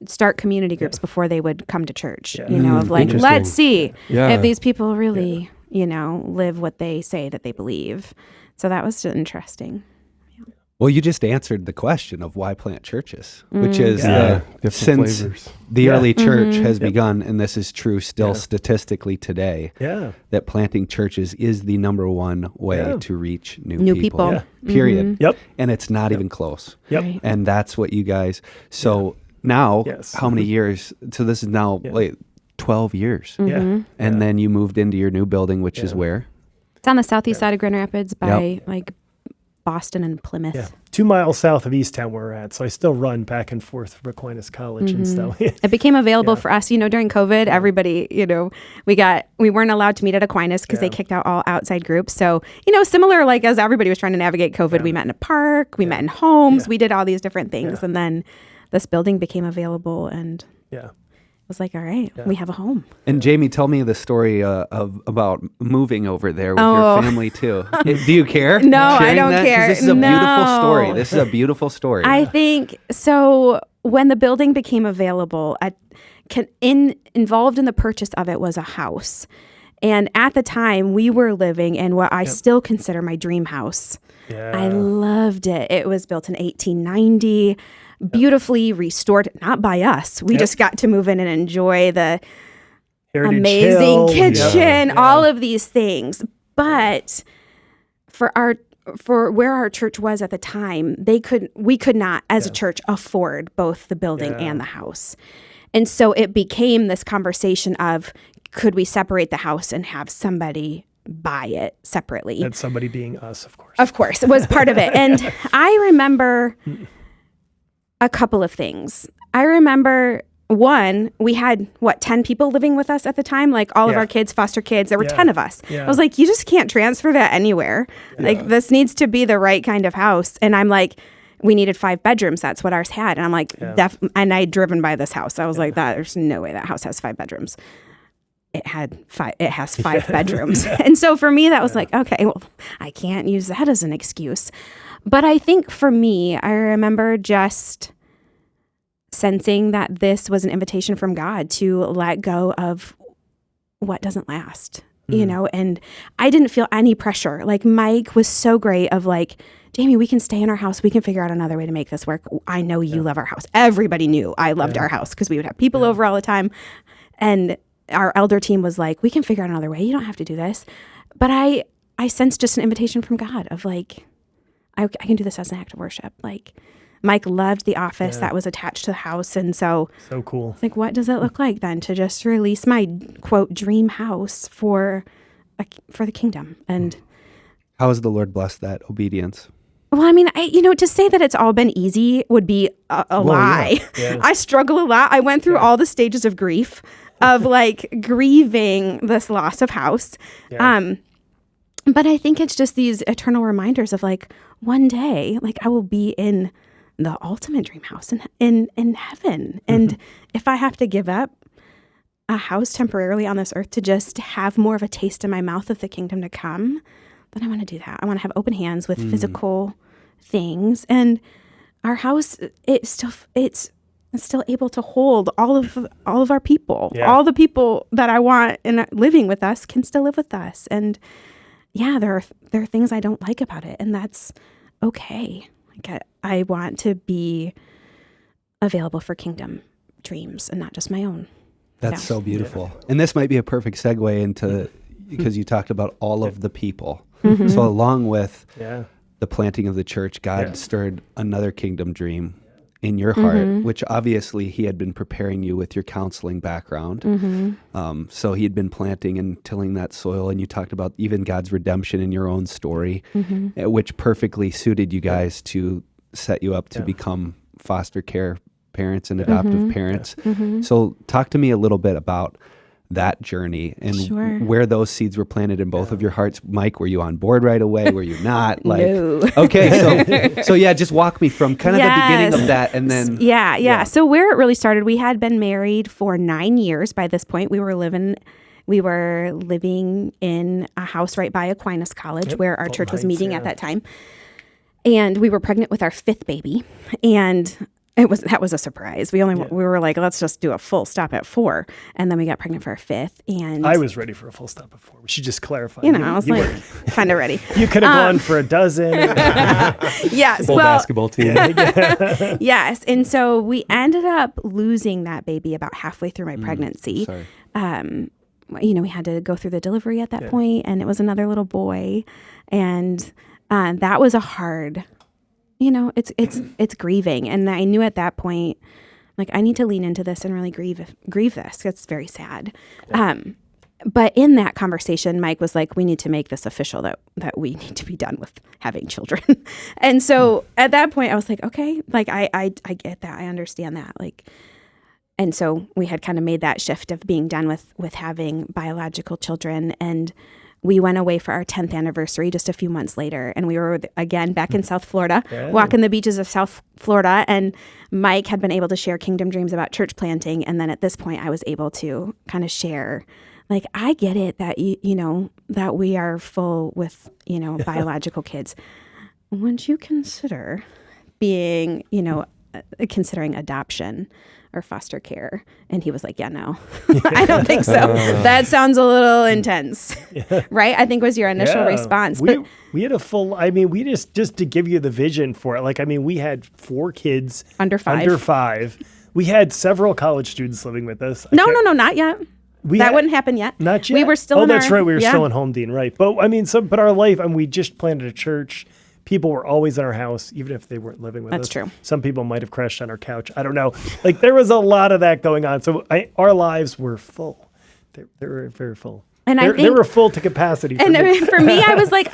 start community groups before they would come to church, let's see if these people really, live what they say that they believe. So that was interesting. Well, you just answered the question of why plant churches, which is since flavors. The early church has begun, and this is true still statistically today, that planting churches is the number one way to reach new people. Yeah. Period. Yep. And it's not even close. Yep. Right. And that's what you guys, now, how many years? So this is now 12 years. Yeah. And then you moved into your new building, which is where? It's on the southeast side of Grand Rapids by Boston and Plymouth. Yeah. 2 miles south of Easttown where we're at. So I still run back and forth from Aquinas College and stuff. It became available for us, during COVID, everybody, we weren't allowed to meet at Aquinas because they kicked out all outside groups. So, similar as everybody was trying to navigate COVID, we met in a park, we met in homes, we did all these different things. And then this building became available and it was all right, we have a home. And Jamie, tell me the story about moving over there with your family too. Do you care? No, I don't care. This is a beautiful story. This is a beautiful story. I think so. When the building became available, involved in the purchase of it was a house. And at the time, we were living in what I still consider my dream house. Yeah. I loved it. It was built in 1890, beautifully restored, not by us. We just got to move in and enjoy the Heritage amazing Hill. kitchen, all of these things. But for where our church was at the time, we could not, as a church, afford both the building and the house. And so it became this conversation of, could we separate the house and have somebody buy it separately? And somebody being us, of course. Of course, it was part of it. And I remember a couple of things. I remember, one, we had, 10 people living with us at the time? Like all of our kids, foster kids, there were 10 of us. Yeah. I was like, you just can't transfer that anywhere. Like, this needs to be the right kind of house. And I'm like, we needed 5 bedrooms. That's what ours had. And I'm like, and I'd driven by this house. I was like, there's no way that house has 5 bedrooms. It has 5 bedrooms. And so for me, that was like, okay, well, I can't use that as an excuse. But I think for me, I remember just sensing that this was an invitation from God to let go of what doesn't last, you know, and I didn't feel any pressure. Like Mike was so great of like, Jamie, we can stay in our house. We can figure out another way to make this work. I know you love our house. Everybody knew I loved our house because we would have people over all the time. And our elder team was like, we can figure out another way. You don't have to do this. But I sensed just an invitation from God of like, I can do this as an act of worship. Like Mike loved the office that was attached to the house. And so cool. It's like, what does it look like then to just release my quote dream house for the kingdom? And How has the Lord blessed that obedience? well, I mean, to say that it's all been easy would be a lie. Yeah. I struggle a lot. I went through all the stages of grief of like grieving this loss of house. Yeah. But I think it's just these eternal reminders of like one day, like I will be in the ultimate dream house in heaven. And if I have to give up a house temporarily on this earth to just have more of a taste in my mouth of the kingdom to come, then I want to do that. I want to have open hands with physical things. And our house, it's still able to hold all of our people. Yeah. All the people that I want and living with us can still live with us. And yeah, there are things I don't like about it, and that's okay. Like I want to be available for kingdom dreams and not just my own. That's so beautiful. And this might be a perfect segue into, because you talked about all of the people. So along with the planting of the church, God stirred another kingdom dream in your heart, which obviously he had been preparing you with your counseling background. So he had been planting and tilling that soil, and you talked about even God's redemption in your own story, which perfectly suited you guys to set you up to become foster care parents and adoptive parents. So talk to me a little bit about that journey and where those seeds were planted in both of your hearts. Mike, were you on board right away? Were you not? Like, No. Okay, so yeah, just walk me from kind of the beginning of that, and then yeah. So where it really started, we had been married for 9 years by this point. We were living in a house right by Aquinas College, where our church was meeting at that time, and we were pregnant with our 5th baby, and that was a surprise. We were like, let's just do a full stop at 4. And then we got pregnant for our 5th. And I was ready for a full stop at 4. We should just clarify. I was like kind of ready. You could have gone for a dozen. Yes. Full basketball team. Yes. And so we ended up losing that baby about halfway through my pregnancy. Sorry. We had to go through the delivery at that point, and it was another little boy. And that was a hard, it's grieving. And I knew at that point, like, I need to lean into this and really grieve this. It's very sad. But in that conversation, Mike was like, we need to make this official that we need to be done with having children. And so at that point I was like, okay, like I get that. I understand that. Like, and so we had kind of made that shift of being done with having biological children. And we went away for our 10th anniversary just a few months later. And we were, again, back in South Florida, walking the beaches of South Florida. And Mike had been able to share kingdom dreams about church planting. And then at this point, I was able to kind of share, like, I get it that, that we are full with, biological kids. Would you consider being, considering adoption or foster care. And he was like, yeah, no, I don't think so. That sounds a little intense, right? I think was your initial response. We had a full, we just to give you the vision for it. Like, we had 4 kids under 5. We had several college students living with us. No, not yet. That wouldn't happen yet. Not yet. We were still right. We were still in Home Dean, right. But but our life, we just planted a church. People were always in our house, even if they weren't living with us. That's true. Some people might have crashed on our couch. I don't know. Like, there was a lot of that going on. So our lives were full. They were very full. And they were full to capacity. For me, I was like,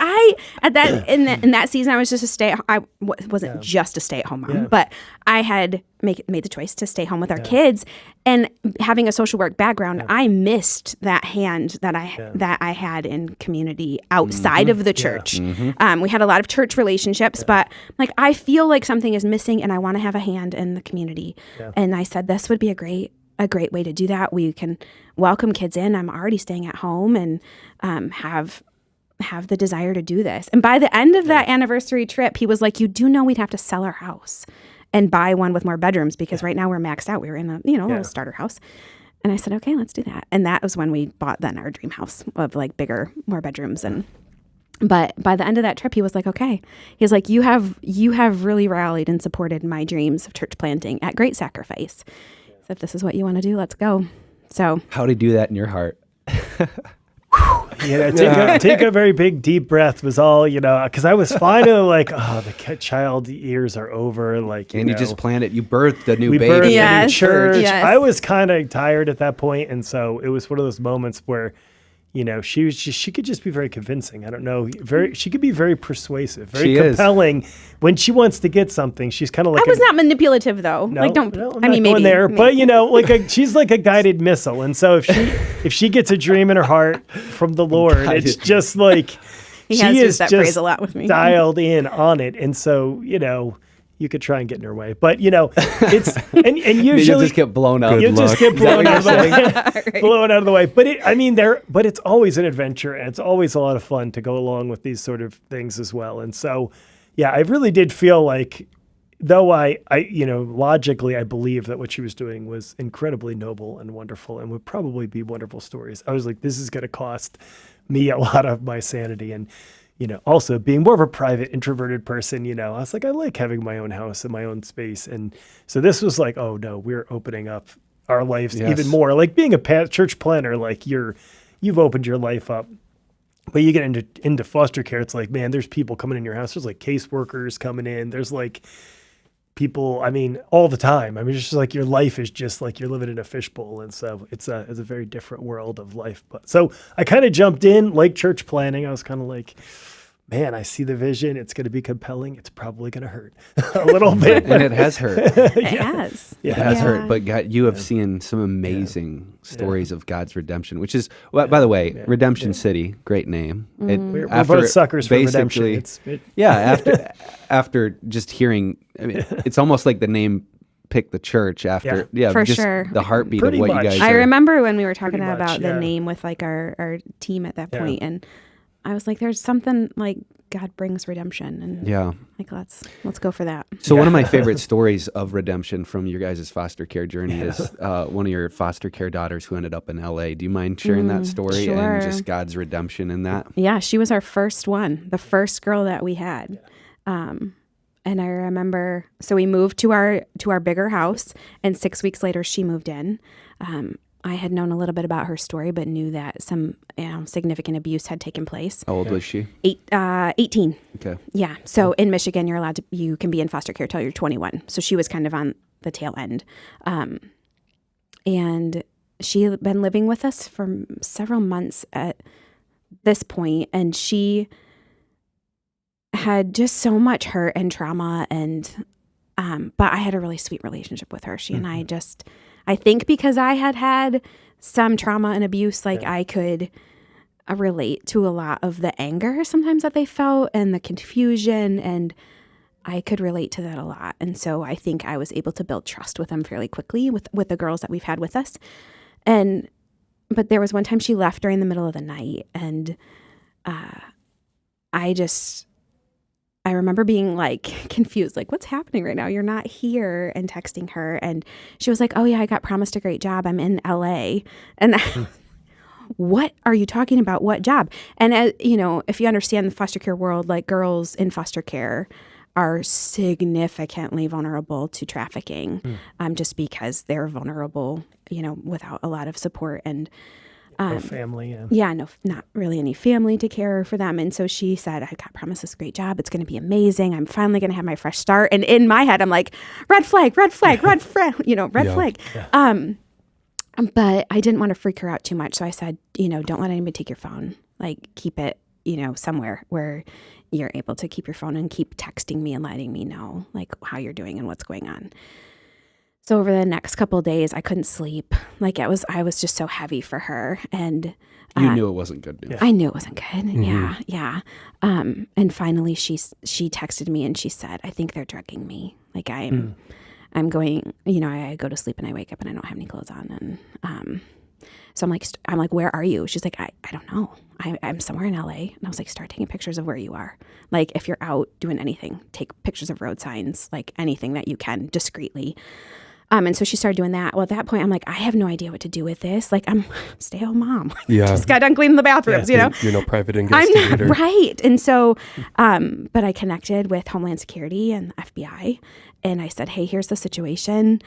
in that season, I was just I wasn't just a stay-at-home mom, but I had made the choice to stay home with our kids. And having a social work background, I missed that hand that I had in community outside of the church. We had a lot of church relationships, but like, I feel like something is missing, and I want to have a hand in the community. And I said, this would be a great way to do that. We can welcome kids in. I'm already staying at home and have the desire to do this. And by the end of that anniversary trip, he was like, you do know we'd have to sell our house and buy one with more bedrooms, because right now we're maxed out. We were in a little starter house. And I said, okay, let's do that. And that was when we bought then our dream house of like bigger, more bedrooms. But by the end of that trip, he was like, okay. He was like, you have really rallied and supported my dreams of church planting at great sacrifice. So if this is what you want to do, let's go. So how to do that in your heart? Take a very big deep breath was all, because I was finally like, the child years are over. Like, you just planted, you birthed a new baby. Birthed a new church. Yes. I was kind of tired at that point, and so it was one of those moments where, she could just be very convincing. I don't know. She could be very persuasive, very compelling. When she wants to get something, she's kind of like. I was not manipulative though. No, like, don't. No, I mean, maybe there, but she's like a guided missile. And so if she gets a dream in her heart from the Lord, it's just like he has used that phrase a lot with me. Dialed in on it, and so you could try and get in her way, but it's and usually you'll just get blown out. You'll just get blown out of the way. Blown out of the way. But it's always an adventure, and it's always a lot of fun to go along with these sort of things as well. And so, I really did feel like, though I logically I believe that what she was doing was incredibly noble and wonderful, and would probably be wonderful stories. I was like, this is going to cost me a lot of my sanity, and. Also being more of a private, introverted person, I was like, I like having my own house and my own space. And so this was like, oh no, we're opening up our lives even more. Like being a church planner, like you've opened your life up. But you get into foster care, it's like, man, there's people coming in your house. There's like caseworkers coming in. There's like people, all the time. It's just like your life is just like you're living in a fishbowl. And so it's a very different world of life. But so I kind of jumped in like church planning. I was kind of like, man, I see the vision. It's going to be compelling. It's probably going to hurt a little bit. And it has hurt. It has. It has hurt. But God, you have seen some amazing stories of God's redemption, which is, by the way, Redemption City, great name. Mm-hmm. We're both suckers for redemption. After just hearing, it's almost like the name picked the church after, for just sure. the heartbeat Pretty of what much. you guys I are. remember when we were talking about the name with like our team at that point, and I was like, there's something like God brings redemption, and like let's go for that. So one of my favorite stories of redemption from your guys' foster care journey is one of your foster care daughters who ended up in LA. Do you mind sharing that story and just God's redemption in that? Yeah, she was our first one, the first girl that we had. And I remember, so we moved to our bigger house, and 6 weeks later she moved in. I had known a little bit about her story, but knew that some significant abuse had taken place. How old was she? 18. Okay. Yeah. So in Michigan, you can be in foster care till you're 21. So she was kind of on the tail end. And she had been living with us for several months at this point, and she had just so much hurt and trauma, and but I had a really sweet relationship with her. She and I think because I had some trauma and abuse, like I could relate to a lot of the anger sometimes that they felt and the confusion, and I could relate to that a lot. And so I think I was able to build trust with them fairly quickly with the girls that we've had with us. But there was one time she left during the middle of the night, and I remember being like confused, like, what's happening right now? You're not here, and texting her. And she was like, oh yeah, I got promised a great job. I'm in LA. And what are you talking about? What job? And you know, if you understand the foster care world, like girls in foster care are significantly vulnerable to trafficking, just because they're vulnerable, you know, without a lot of support and no family. Yeah. Yeah, no, not really any family to care for them. And so she said, I got promised this great job. It's going to be amazing. I'm finally going to have my fresh start. And in my head, I'm like, red flag, red flag, red flag, you know, red flag. Yeah. But I didn't want to freak her out too much. So I said, you know, don't let anybody take your phone. Like, keep it, you know, somewhere where you're able to keep your phone, and keep texting me and letting me know like how you're doing and what's going on. So over the next couple of days, I couldn't sleep. Like, I was just so heavy for her. And you knew it wasn't good news. I knew it wasn't good. Mm-hmm. Yeah. And finally she texted me and she said, I think they're drugging me. Like, I'm going, you know, I go to sleep and I wake up and I don't have any clothes on. And so I'm like, where are you? She's like, I don't know. I'm somewhere in LA. And I was like, start taking pictures of where you are. Like, if you're out doing anything, take pictures of road signs, like anything that you can discreetly. And so she started doing that. Well, at that point, I'm like, I have no idea what to do with this. Like, I'm stay-at-home mom. Yeah. Just got done cleaning the bathrooms, you know? You're no private investigator. I'm not, right. And so, but I connected with Homeland Security and the FBI. And I said, hey, here's the situation.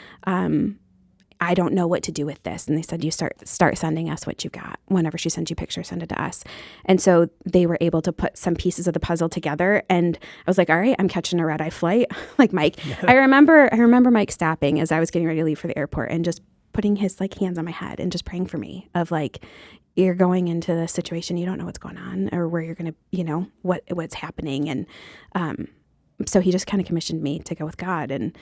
I don't know what to do with this. And they said, you start sending us what you got. Whenever she sends you pictures, send it to us. And so they were able to put some pieces of the puzzle together. And I was like, all right, I'm catching a red-eye flight. Like Mike, I remember Mike stopping as I was getting ready to leave for the airport and just putting his like hands on my head and just praying for me of like, you're going into this situation, you don't know what's going on or where you're going to, you know, what's happening. And so he just kind of commissioned me to go with God. And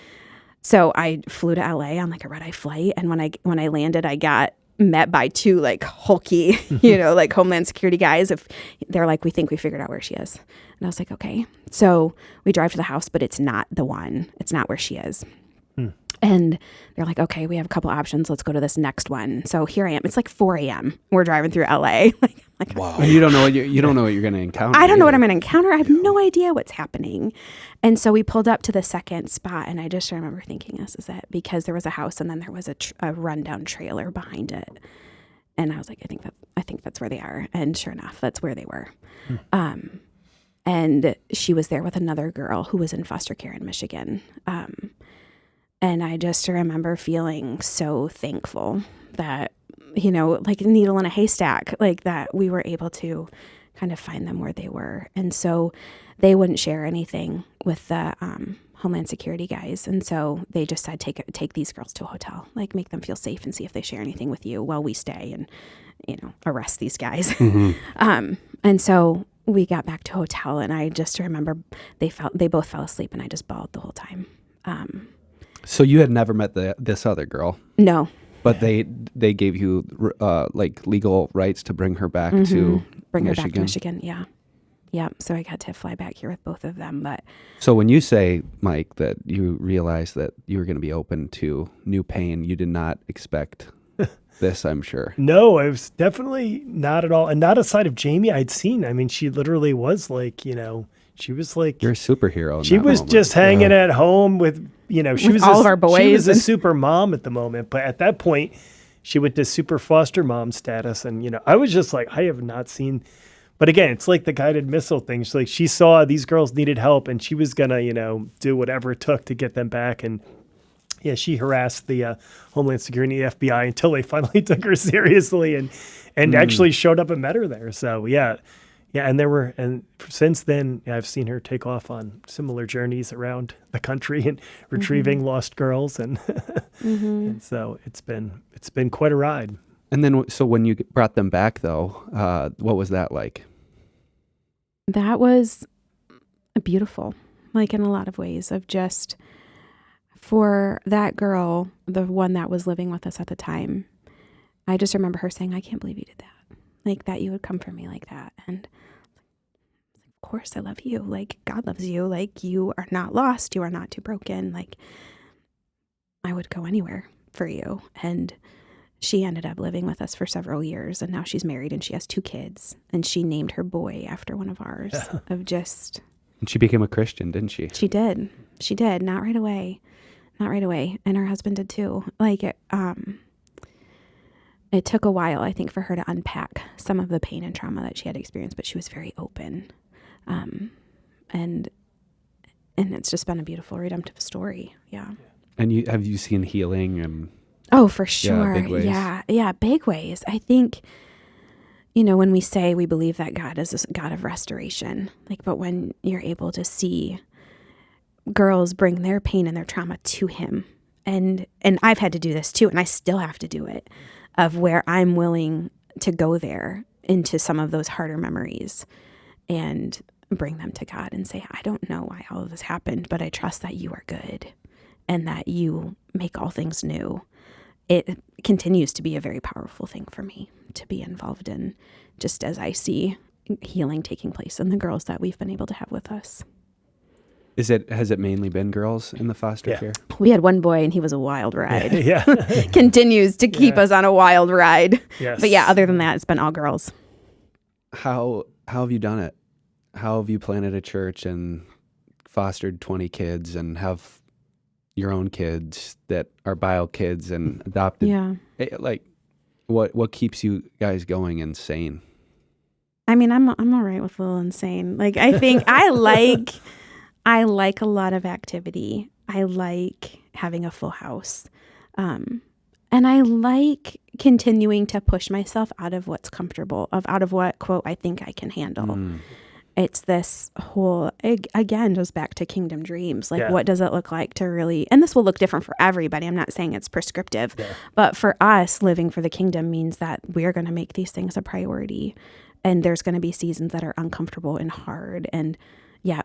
so I flew to LA on like a red-eye flight. And when I landed, I got met by two like hulky, you know, like Homeland Security guys. If they're like, we think we figured out where she is. And I was like, okay. So we drive to the house, but it's not the one. It's not where she is. And they're like, okay, we have a couple options. Let's go to this next one. So here I am. It's like 4 a.m. We're driving through LA. like wow. And you don't know what you're going to encounter. I don't know what I'm going to encounter. I have no idea what's happening. And so we pulled up to the second spot, and I just remember thinking, this is it, because there was a house and then there was a rundown trailer behind it. And I was like, I think that's where they are. And sure enough, that's where they were. And she was there with another girl who was in foster care in Michigan. And I just remember feeling so thankful that, you know, like a needle in a haystack, like that we were able to kind of find them where they were. And so they wouldn't share anything with the Homeland Security guys. And so they just said, take these girls to a hotel, like make them feel safe and see if they share anything with you while we stay and, you know, arrest these guys. And so we got back to a hotel, and I just remember they both fell asleep, and I just bawled the whole time. So you had never met this other girl? No. But they gave you like legal rights to bring her back to Michigan? Her back to Michigan, yeah. Yeah, so I got to fly back here with both of them. But so when you say, Mike, that you realized that you were going to be open to new pain, you did not expect this, I'm sure. No, I was definitely not at all. And not aside of Jamie I'd seen. I mean, she literally was like, you know, she was like... You're a superhero. She was just hanging at home with, you know, she was all of our boys. She was a super mom at the moment. But at that point, she went to super foster mom status. And, you know, I was just like, I have not seen... But again, it's like the guided missile thing. She's like, she saw these girls needed help, and she was going to, you know, do whatever it took to get them back. And yeah, she harassed the Homeland Security and the FBI until they finally took her seriously and actually showed up and met her there. So yeah. Yeah, and since then, I've seen her take off on similar journeys around the country and retrieving lost girls, and and so it's been quite a ride. And then, so when you brought them back, though, what was that like? That was beautiful, like in a lot of ways, of just for that girl, the one that was living with us at the time. I just remember her saying, "I can't believe you did that. Like that you would come for me like that." And of course I love you. Like God loves you. Like you are not lost. You are not too broken. Like I would go anywhere for you. And she ended up living with us for several years, and now she's married and she has 2 kids, and she named her boy after one of ours. Of just And she became a Christian, didn't she? She did. She did. Not right away. And her husband did too. Like it took a while, I think, for her to unpack some of the pain and trauma that she had experienced, but she was very open. And it's just been a beautiful redemptive story. Yeah. And have you seen healing and oh, for sure. big ways. Yeah, big ways. I think, when we say we believe that God is a God of restoration, but when you're able to see girls bring their pain and their trauma to him, and I've had to do this too, and I still have to do it, of where I'm willing to go there into some of those harder memories and bring them to God and say, I don't know why all of this happened, but I trust that you are good and that you make all things new. It continues to be a very powerful thing for me to be involved in, just as I see healing taking place in the girls that we've been able to have with us. Has it mainly been girls in the foster care? We had one boy and he was a wild ride. Yeah. Continues to keep us on a wild ride. Yes. But other than that, it's been all girls. How have you done it? How have you planted a church and fostered 20 kids and have your own kids that are bio kids and adopted? Yeah. What keeps you guys going and sane? I mean, I'm all right with a little insane. I think I like a lot of activity. I like having a full house. And I like continuing to push myself out of what's comfortable, out of what, quote, I think I can handle. It's this whole, again, goes back to kingdom dreams. What does it look like to really, and this will look different for everybody. I'm not saying it's prescriptive, but for us, living for the kingdom means that we're going to make these things a priority. And there's going to be seasons that are uncomfortable and hard. And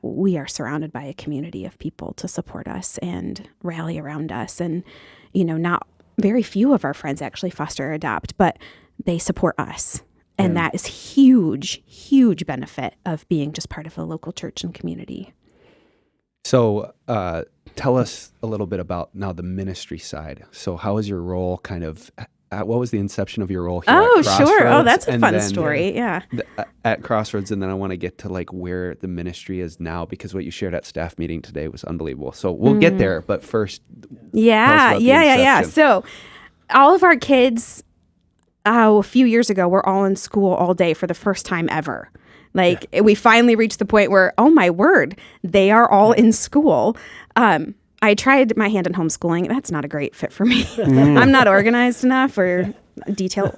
we are surrounded by a community of people to support us and rally around us. And, not very few of our friends actually foster or adopt, but they support us. And that is huge, huge benefit of being just part of a local church and community. So tell us a little bit about now the ministry side. So how is your role kind of, what was the inception of your role here at Crossroads? Sure. Oh, that's a fun story. Yeah. At Crossroads. And then I want to get to where the ministry is now, because what you shared at staff meeting today was unbelievable. So we'll get there. But first, Yeah. So all of our kids, a few years ago, were all in school all day for the first time ever. We finally reached the point where, oh my word, they are all in school. I tried my hand in homeschooling. That's not a great fit for me. I'm not organized enough or detail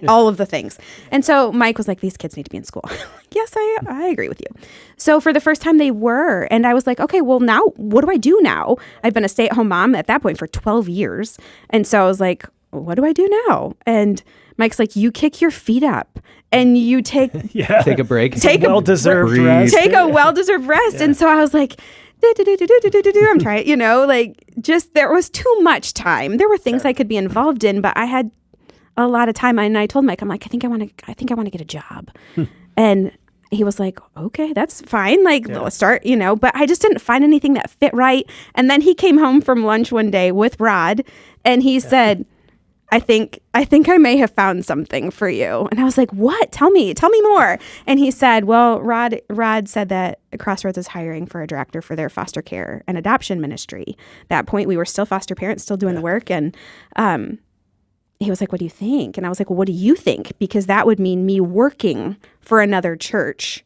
all of the things. And so Mike was like, these kids need to be in school. Yes, I agree with you. So for the first time they were, and I was like, okay, well now what do I do now? I've been a stay-at-home mom at that point for 12 years. And so I was like, what do I do now? And Mike's like, you kick your feet up and you take a break. Take a well-deserved rest. Take a well-deserved rest. And so I was like, I'm trying, just there was too much time. There were things I could be involved in, but I had a lot of time. And I told Mike, I'm like, I think I want to get a job. And he was like, okay, that's fine. Let's start, but I just didn't find anything that fit right. And then he came home from lunch one day with Rod and he said, I think I may have found something for you. And I was like, what? Tell me more. And he said, well, Rod said that Crossroads is hiring for a director for their foster care and adoption ministry. At that point, we were still foster parents, still doing the work. And he was like, what do you think? And I was like, well, what do you think? Because that would mean me working for another church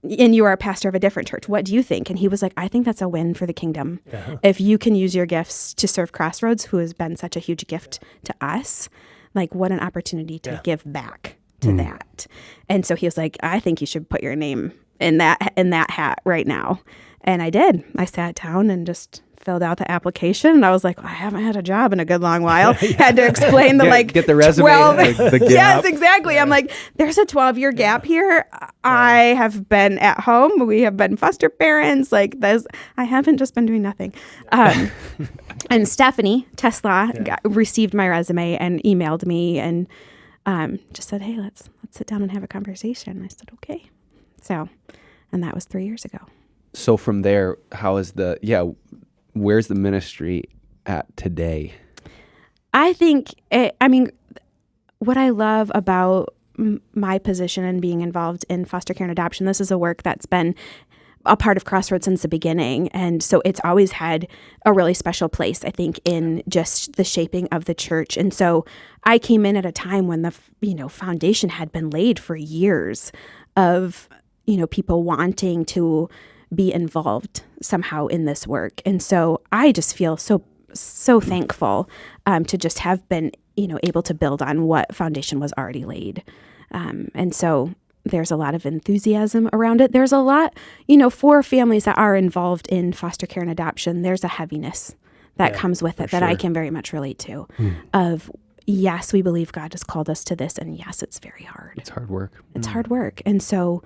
and you are a pastor of a different church. What do you think? And he was like, I think that's a win for the kingdom. If you can use your gifts to serve Crossroads, who has been such a huge gift to us, what an opportunity to give back to that. And so he was like, I think you should put your name in that hat right now. And I did. I sat down and just filled out the application, and I was like, I haven't had a job in a good long while. Had to explain get the resume, 12, the gap. Yes, exactly. I'm like, there's a 12-year gap here. I have been at home. We have been foster parents. I haven't just been doing nothing. And Stephanie Tesla received my resume and emailed me and just said, hey, let's sit down and have a conversation. I said, okay. So, and that was 3 years ago. So from there, how is where's the ministry at today? I think, what I love about my position and being involved in foster care and adoption, this is a work that's been a part of Crossroads since the beginning. And so it's always had a really special place, I think, in just the shaping of the church. And so I came in at a time when the, foundation had been laid for years of, people wanting to be involved somehow in this work. And so I just feel so thankful to just have been, able to build on what foundation was already laid. And so there's a lot of enthusiasm around it. There's a lot, for families that are involved in foster care and adoption, there's a heaviness that comes with it that I can very much relate to of, yes, we believe God has called us to this. And yes, it's very hard. It's hard work. It's hard work. And so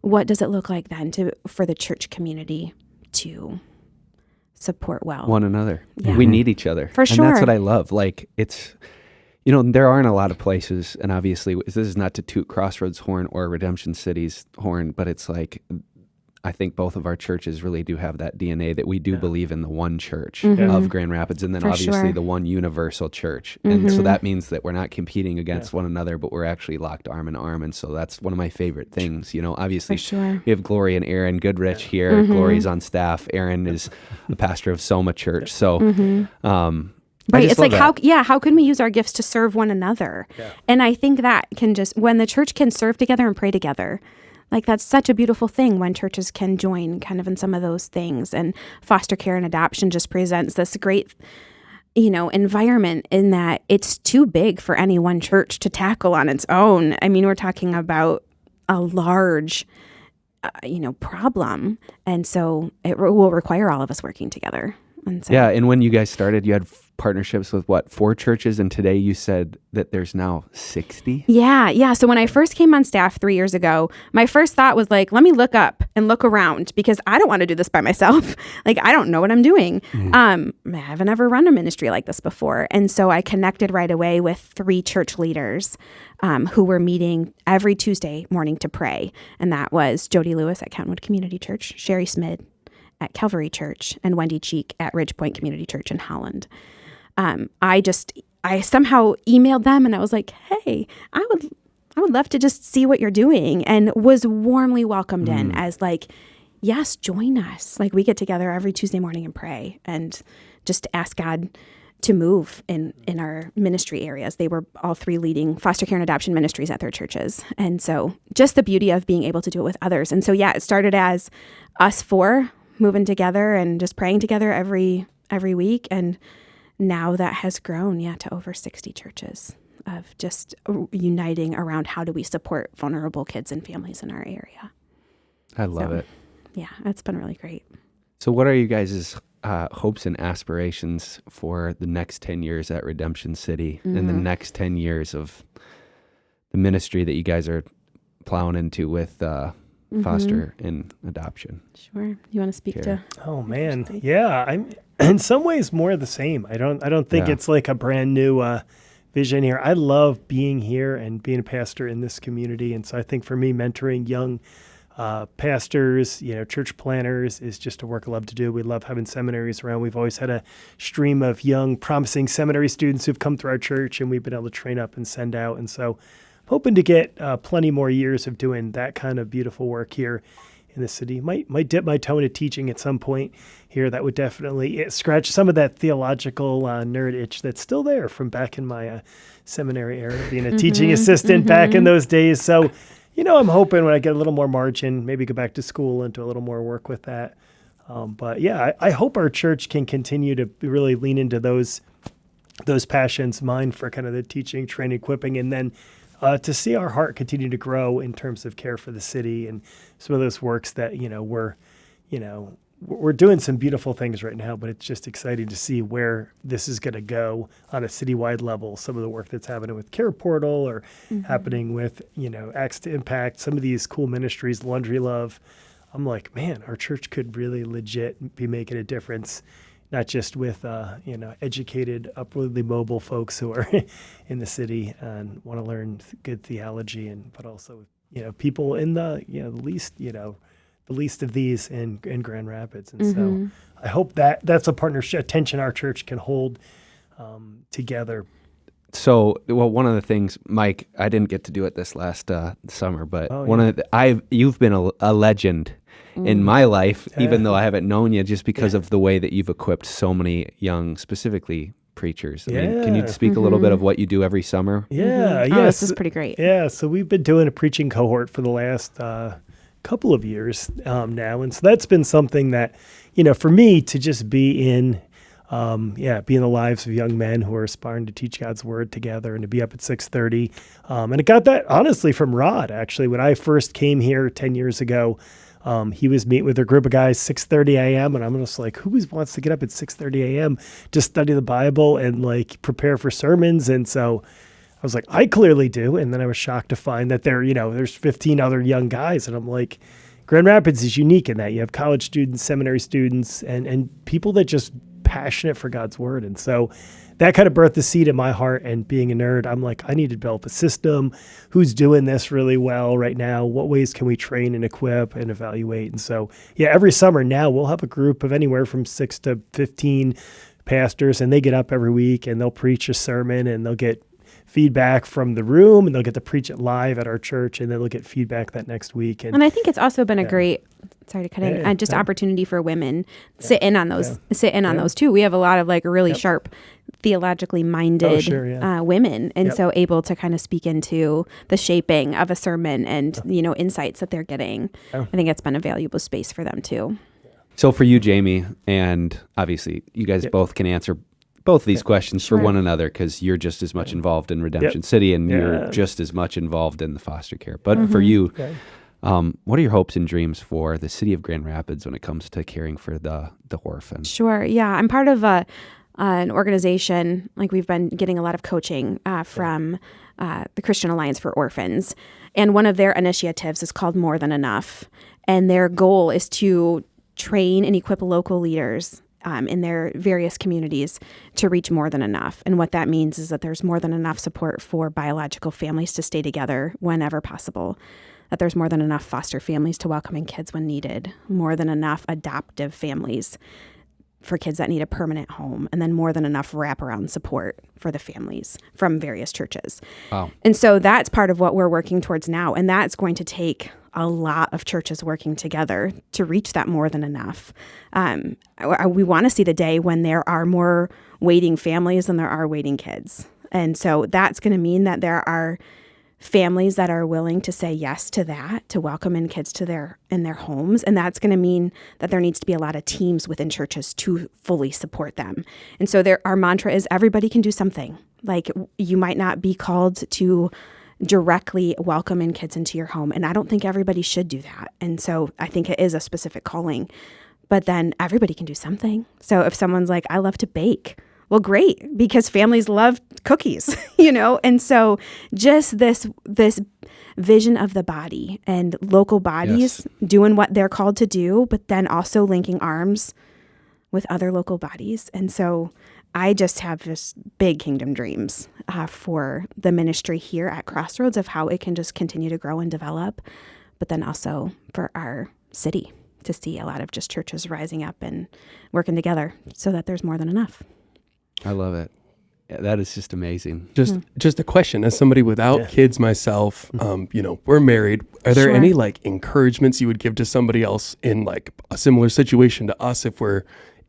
what does it look like then for the church community to support one another? Yeah. We need each other. For sure. And that's what I love. Like it's, there aren't a lot of places, and obviously this is not to toot Crossroads horn or Redemption City's horn, but it's like, I think both of our churches really do have that DNA that we do believe in the one church of Grand Rapids, and then obviously the one universal church. And so that means that we're not competing against one another, but we're actually locked arm in arm. And so that's one of my favorite things. Obviously we have Glory and Aaron Goodrich here. Glory's on staff. Aaron is the pastor of Soma Church. So, right. It's like, how can we use our gifts to serve one another? Yeah. And I think that can when the church can serve together and pray together, like that's such a beautiful thing when churches can join kind of in some of those things. And foster care and adoption just presents this great, environment in that it's too big for any one church to tackle on its own. I mean, we're talking about a large, problem. And so it will require all of us working together. And so, and when you guys started, you had partnerships with 4 churches, and today you said that there's now 60? Yeah. So when I first came on staff 3 years ago, my first thought was like, let me look up and look around because I don't want to do this by myself. Like, I don't know what I'm doing. I haven't ever run a ministry like this before. And so I connected right away with 3 church leaders who were meeting every Tuesday morning to pray. And that was Jody Lewis at Cottonwood Community Church, Sherry Smid at Calvary Church, and Wendy Cheek at Ridge Point Community Church in Holland. I somehow emailed them and I was like, hey, I would love to just see what you're doing, and was warmly welcomed in as like, yes, join us. Like, we get together every Tuesday morning and pray and just ask God to move in our ministry areas. They were all 3 leading foster care and adoption ministries at their churches. And so just the beauty of being able to do it with others. And so, it started as us 4 moving together and just praying together every week. And now that has grown, to over 60 churches of just uniting around how do we support vulnerable kids and families in our area. I love it. Yeah, it's been really great. So what are you guys' hopes and aspirations for the next 10 years at Redemption City and the next 10 years of the ministry that you guys are plowing into with foster and adoption? Sure. You want to speak to? Oh man, yeah. I'm in some ways more of the same. I don't think it's like a brand new vision here. I love being here and being a pastor in this community, and so I think for me, mentoring young pastors, church planners is just a work I love to do. We love having seminaries around. We've always had a stream of young, promising seminary students who've come through our church, and we've been able to train up and send out. And so hoping to get plenty more years of doing that kind of beautiful work here in the city. Might dip my toe into teaching at some point here. That would definitely scratch some of that theological nerd itch that's still there from back in my seminary era, being a teaching assistant back in those days. So, I'm hoping when I get a little more margin, maybe go back to school and do a little more work with that. But yeah, I hope our church can continue to really lean into those passions, mine for kind of the teaching, training, equipping, and then to see our heart continue to grow in terms of care for the city and some of those works that, we're doing some beautiful things right now, but it's just exciting to see where this is going to go on a citywide level. Some of the work that's happening with CarePortal or happening with, Acts to Impact, some of these cool ministries, Laundry Love. I'm like, man, our church could really legit be making a difference, not just with, educated, upwardly mobile folks who are in the city and want to learn good theology, but also, people in the least of these in Grand Rapids. And so I hope that's a partnership, attention our church can hold together. one of the things, Mike, I didn't get to do it this last summer, but you've been a legend in my life, even though I haven't known you, just because of the way that you've equipped so many young, specifically preachers. I mean, can you speak a little bit of what you do every summer? Yeah, Oh, this is pretty great. Yeah, so we've been doing a preaching cohort for the last couple of years now, and so that's been something that, for me to just be in the lives of young men who are aspiring to teach God's word together and to be up at 6:30. And it got that, honestly, from Rod, actually. When I first came here 10 years ago, he was meeting with a group of guys, 6:30 a.m., and I'm just like, who wants to get up at 6:30 a.m. to study the Bible and, prepare for sermons? And so I was like, I clearly do. And then I was shocked to find that there's 15 other young guys. And I'm like, Grand Rapids is unique in that you have college students, seminary students, and people that just passionate for God's word. And so that kind of birthed the seed in my heart. And being a nerd, I'm like, I need to develop a system. Who's doing this really well right now? What ways can we train and equip and evaluate? And so, every summer now we'll have a group of anywhere from 6 to 15 pastors, and they get up every week and they'll preach a sermon, and they'll get feedback from the room, and they'll get to preach it live at our church, and then they'll get feedback that next week. And I think it's also been a great, sorry to cut in, opportunity for women sit in on those too. We have a lot of really sharp, theologically minded women, and so able to kind of speak into the shaping of a sermon and insights that they're getting. I think it's been a valuable space for them too. So for you, Jamie, and obviously you guys both can answer both of these questions for one another, because you're just as much involved in Redemption City, and you're just as much involved in the foster care. But for you, what are your hopes and dreams for the city of Grand Rapids when it comes to caring for the orphan? Sure. Yeah. I'm part of an organization, we've been getting a lot of coaching from the Christian Alliance for Orphans. And one of their initiatives is called More Than Enough. And their goal is to train and equip local leaders in their various communities to reach more than enough. And what that means is that there's more than enough support for biological families to stay together whenever possible, that there's more than enough foster families to welcome in kids when needed, more than enough adoptive families for kids that need a permanent home, and then more than enough wraparound support for the families from various churches. Wow. And so that's part of what we're working towards now. And that's going to take a lot of churches working together to reach that more than enough. We want to see the day when there are more waiting families than there are waiting kids. And so that's going to mean that there are families that are willing to say yes to that, to welcome in kids in their homes. And that's going to mean that there needs to be a lot of teams within churches to fully support them. And so our mantra is everybody can do something. You might not be called to directly welcome in kids into your home. And I don't think everybody should do that. And so I think it is a specific calling. But then everybody can do something. So if someone's like, I love to bake, well, great, because families love cookies, And so just this vision of the body and local bodies doing what they're called to do, but then also linking arms with other local bodies. And so I just have this big kingdom dreams for the ministry here at Crossroads of how it can just continue to grow and develop, but then also for our city to see a lot of just churches rising up and working together so that there's more than enough. I love it. Yeah, that is just amazing. Just a question, as somebody without kids myself, we're married. Are there any encouragements you would give to somebody else in a similar situation to us if we're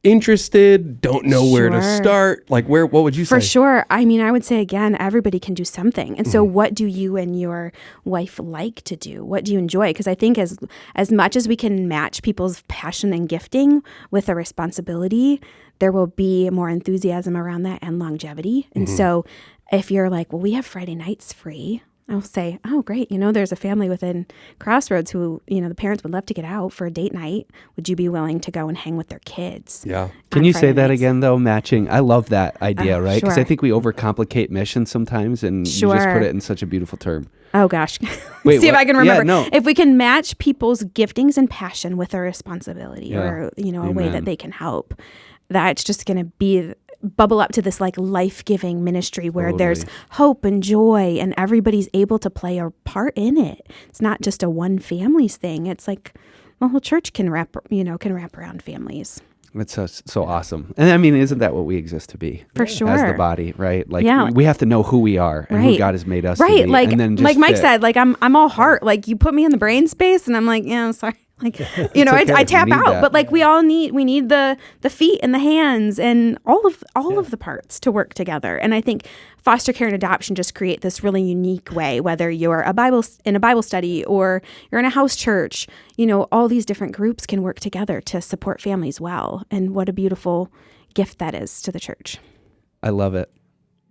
interested, don't know where to start? What would you say? For sure. I mean, I would say, again, everybody can do something. And so what do you and your wife like to do? What do you enjoy? Because I think as much as we can match people's passion and gifting with a responsibility, there will be more enthusiasm around that and longevity. And so if you're like, well, we have Friday nights free, I'll say, oh, great. There's a family within Crossroads who, the parents would love to get out for a date night. Would you be willing to go and hang with their kids? Yeah. Can you say that again, though? Matching. I love that idea, right? Because I think we overcomplicate mission sometimes, and you just put it in such a beautiful term. Oh, gosh. Wait, see if I can remember. Yeah, no. If we can match people's giftings and passion with a responsibility or, a way that they can help, that's just going to bubble up to this life-giving ministry where there's hope and joy and everybody's able to play a part in it. It's not just a one family's thing. It's the whole church can wrap around families. It's so awesome. And I mean, isn't that what we exist to be? For sure. As the body, right? Like Yeah. we have to know who we are and who God has made us to Right. be. Like, and then just like Mike fit. said, like I'm all heart. Like you put me in the brain space and I'm like, yeah, I'm sorry. Like, you know, okay. I tap We need out, that. but like we need the feet and the hands and all of the parts to work together. And I think foster care and adoption just create this really unique way, whether you're in a Bible study or you're in a house church, you know, all these different groups can work together to support families well. And what a beautiful gift that is to the church. I love it.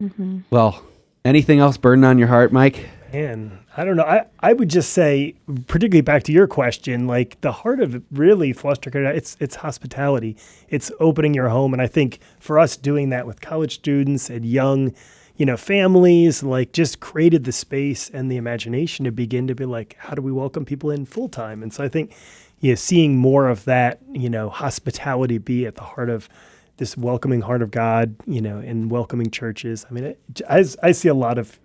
Mm-hmm. Well, anything else burning on your heart, Mike? Man, I don't know. I would just say, particularly back to your question, like the heart of really foster care, it's hospitality. It's opening your home. And I think for us doing that with college students and young, you know, families, like just created the space and the imagination to begin to be like, how do we welcome people in full time? And so I think, you know, seeing more of that, you know, hospitality be at the heart of this welcoming heart of God, you know, in welcoming churches. I mean, I see a lot of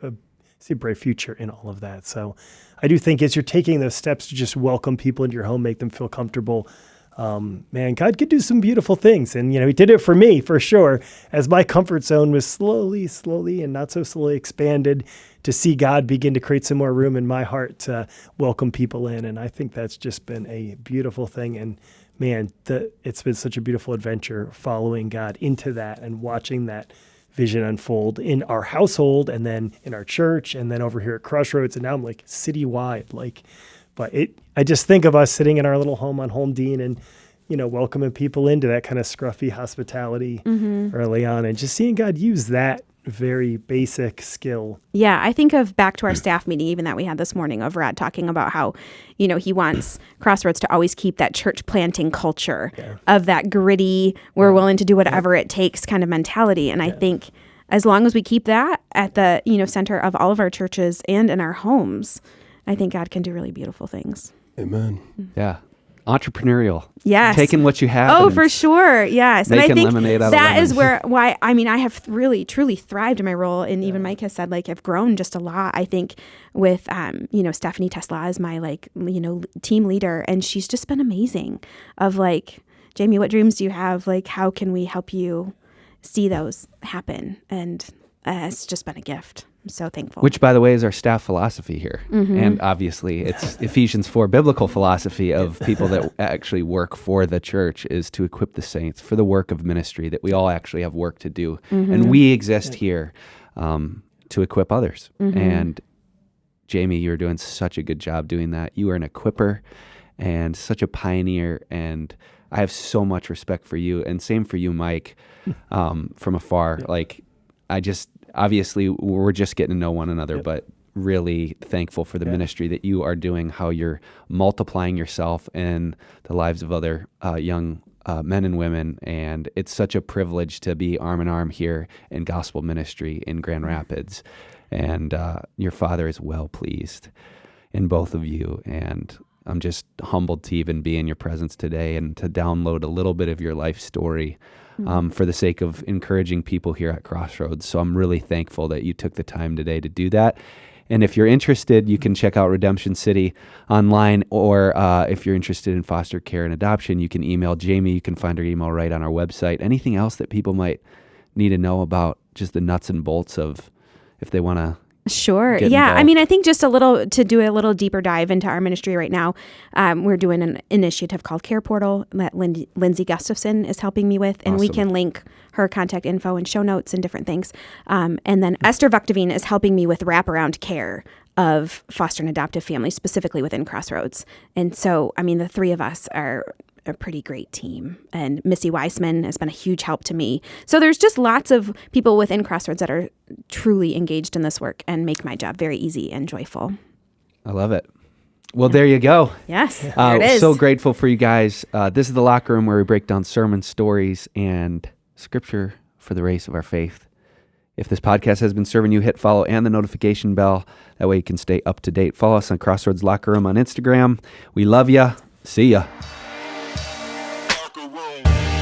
see a bright future in all of that. So I do think as you're taking those steps to just welcome people into your home, make them feel comfortable, man, God could do some beautiful things. And, you know, he did it for me, for sure. As my comfort zone was slowly and not so slowly expanded, to see God begin to create some more room in my heart to welcome people in. And I think that's just been a beautiful thing. And man, it's been such a beautiful adventure following God into that and watching that vision unfold in our household and then in our church and then over here at Crossroads. And now I'm like citywide, I just think of us sitting in our little home on Home Dean and, you know, welcoming people into that kind of scruffy hospitality early on and just seeing God use that very basic skill. Yeah, I think of back to our staff meeting even that we had this morning of Rad talking about how, you know, he wants Crossroads to always keep that church planting culture of that gritty, we're willing to do whatever it takes kind of mentality. And I think as long as we keep that at the, you know, center of all of our churches and in our homes, I think God can do really beautiful things. Amen. Yeah. Entrepreneurial. Yes. Taking what you have. Oh, and for sure. Yes. And I making think lemonade out of that lemons. is why I have really, truly thrived in my role. And even Mike has said, like, I've grown just a lot. I think with, you know, Stephanie Tesla is my, like, you know, team leader. And she's just been amazing of like, Jamie, what dreams do you have? Like, how can we help you see those happen? And it's just been a gift. I'm so thankful. Which, by the way, is our staff philosophy here. And obviously, it's Ephesians 4 biblical philosophy of people that actually work for the church is to equip the saints for the work of ministry, that we all actually have work to do. And we exist here to equip others. And Jamie, you're doing such a good job doing that. You are an equipper and such a pioneer. And I have so much respect for you. And same for you, Mike, from afar. Like, obviously, we're just getting to know one another, but really thankful for the ministry that you are doing, how you're multiplying yourself in the lives of other young men and women. And it's such a privilege to be arm in arm here in gospel ministry in Grand Rapids. And your Father is well pleased in both of you. And I'm just humbled to even be in your presence today and to download a little bit of your life story for the sake of encouraging people here at Crossroads. So I'm really thankful that you took the time today to do that. And if you're interested, you can check out Redemption City online, or if you're interested in foster care and adoption, you can email Jamie. You can find her email right on our website. Anything else that people might need to know about just the nuts and bolts of if they want to Sure. get Yeah. I involved? mean, I think just to do a little deeper dive into our ministry right now, we're doing an initiative called CarePortal that Lindsay Gustafon is helping me with, and we Awesome. can link her contact info and show notes and different things. And then Esther Vugteveen is helping me with wraparound care of foster and adoptive families, specifically within Crossroads. And so, I mean, the three of us are a pretty great team. And Missy Weissman has been a huge help to me. So there's just lots of people within Crossroads that are truly engaged in this work and make my job very easy and joyful. I love it. Well, there you go. Yes, there it is. So grateful for you guys. This is the locker room where we break down sermon stories and scripture for the race of our faith. If this podcast has been serving you, hit follow and the notification bell. That way you can stay up to date. Follow us on Crossroads Locker Room on Instagram. We love you. See ya. Locker room.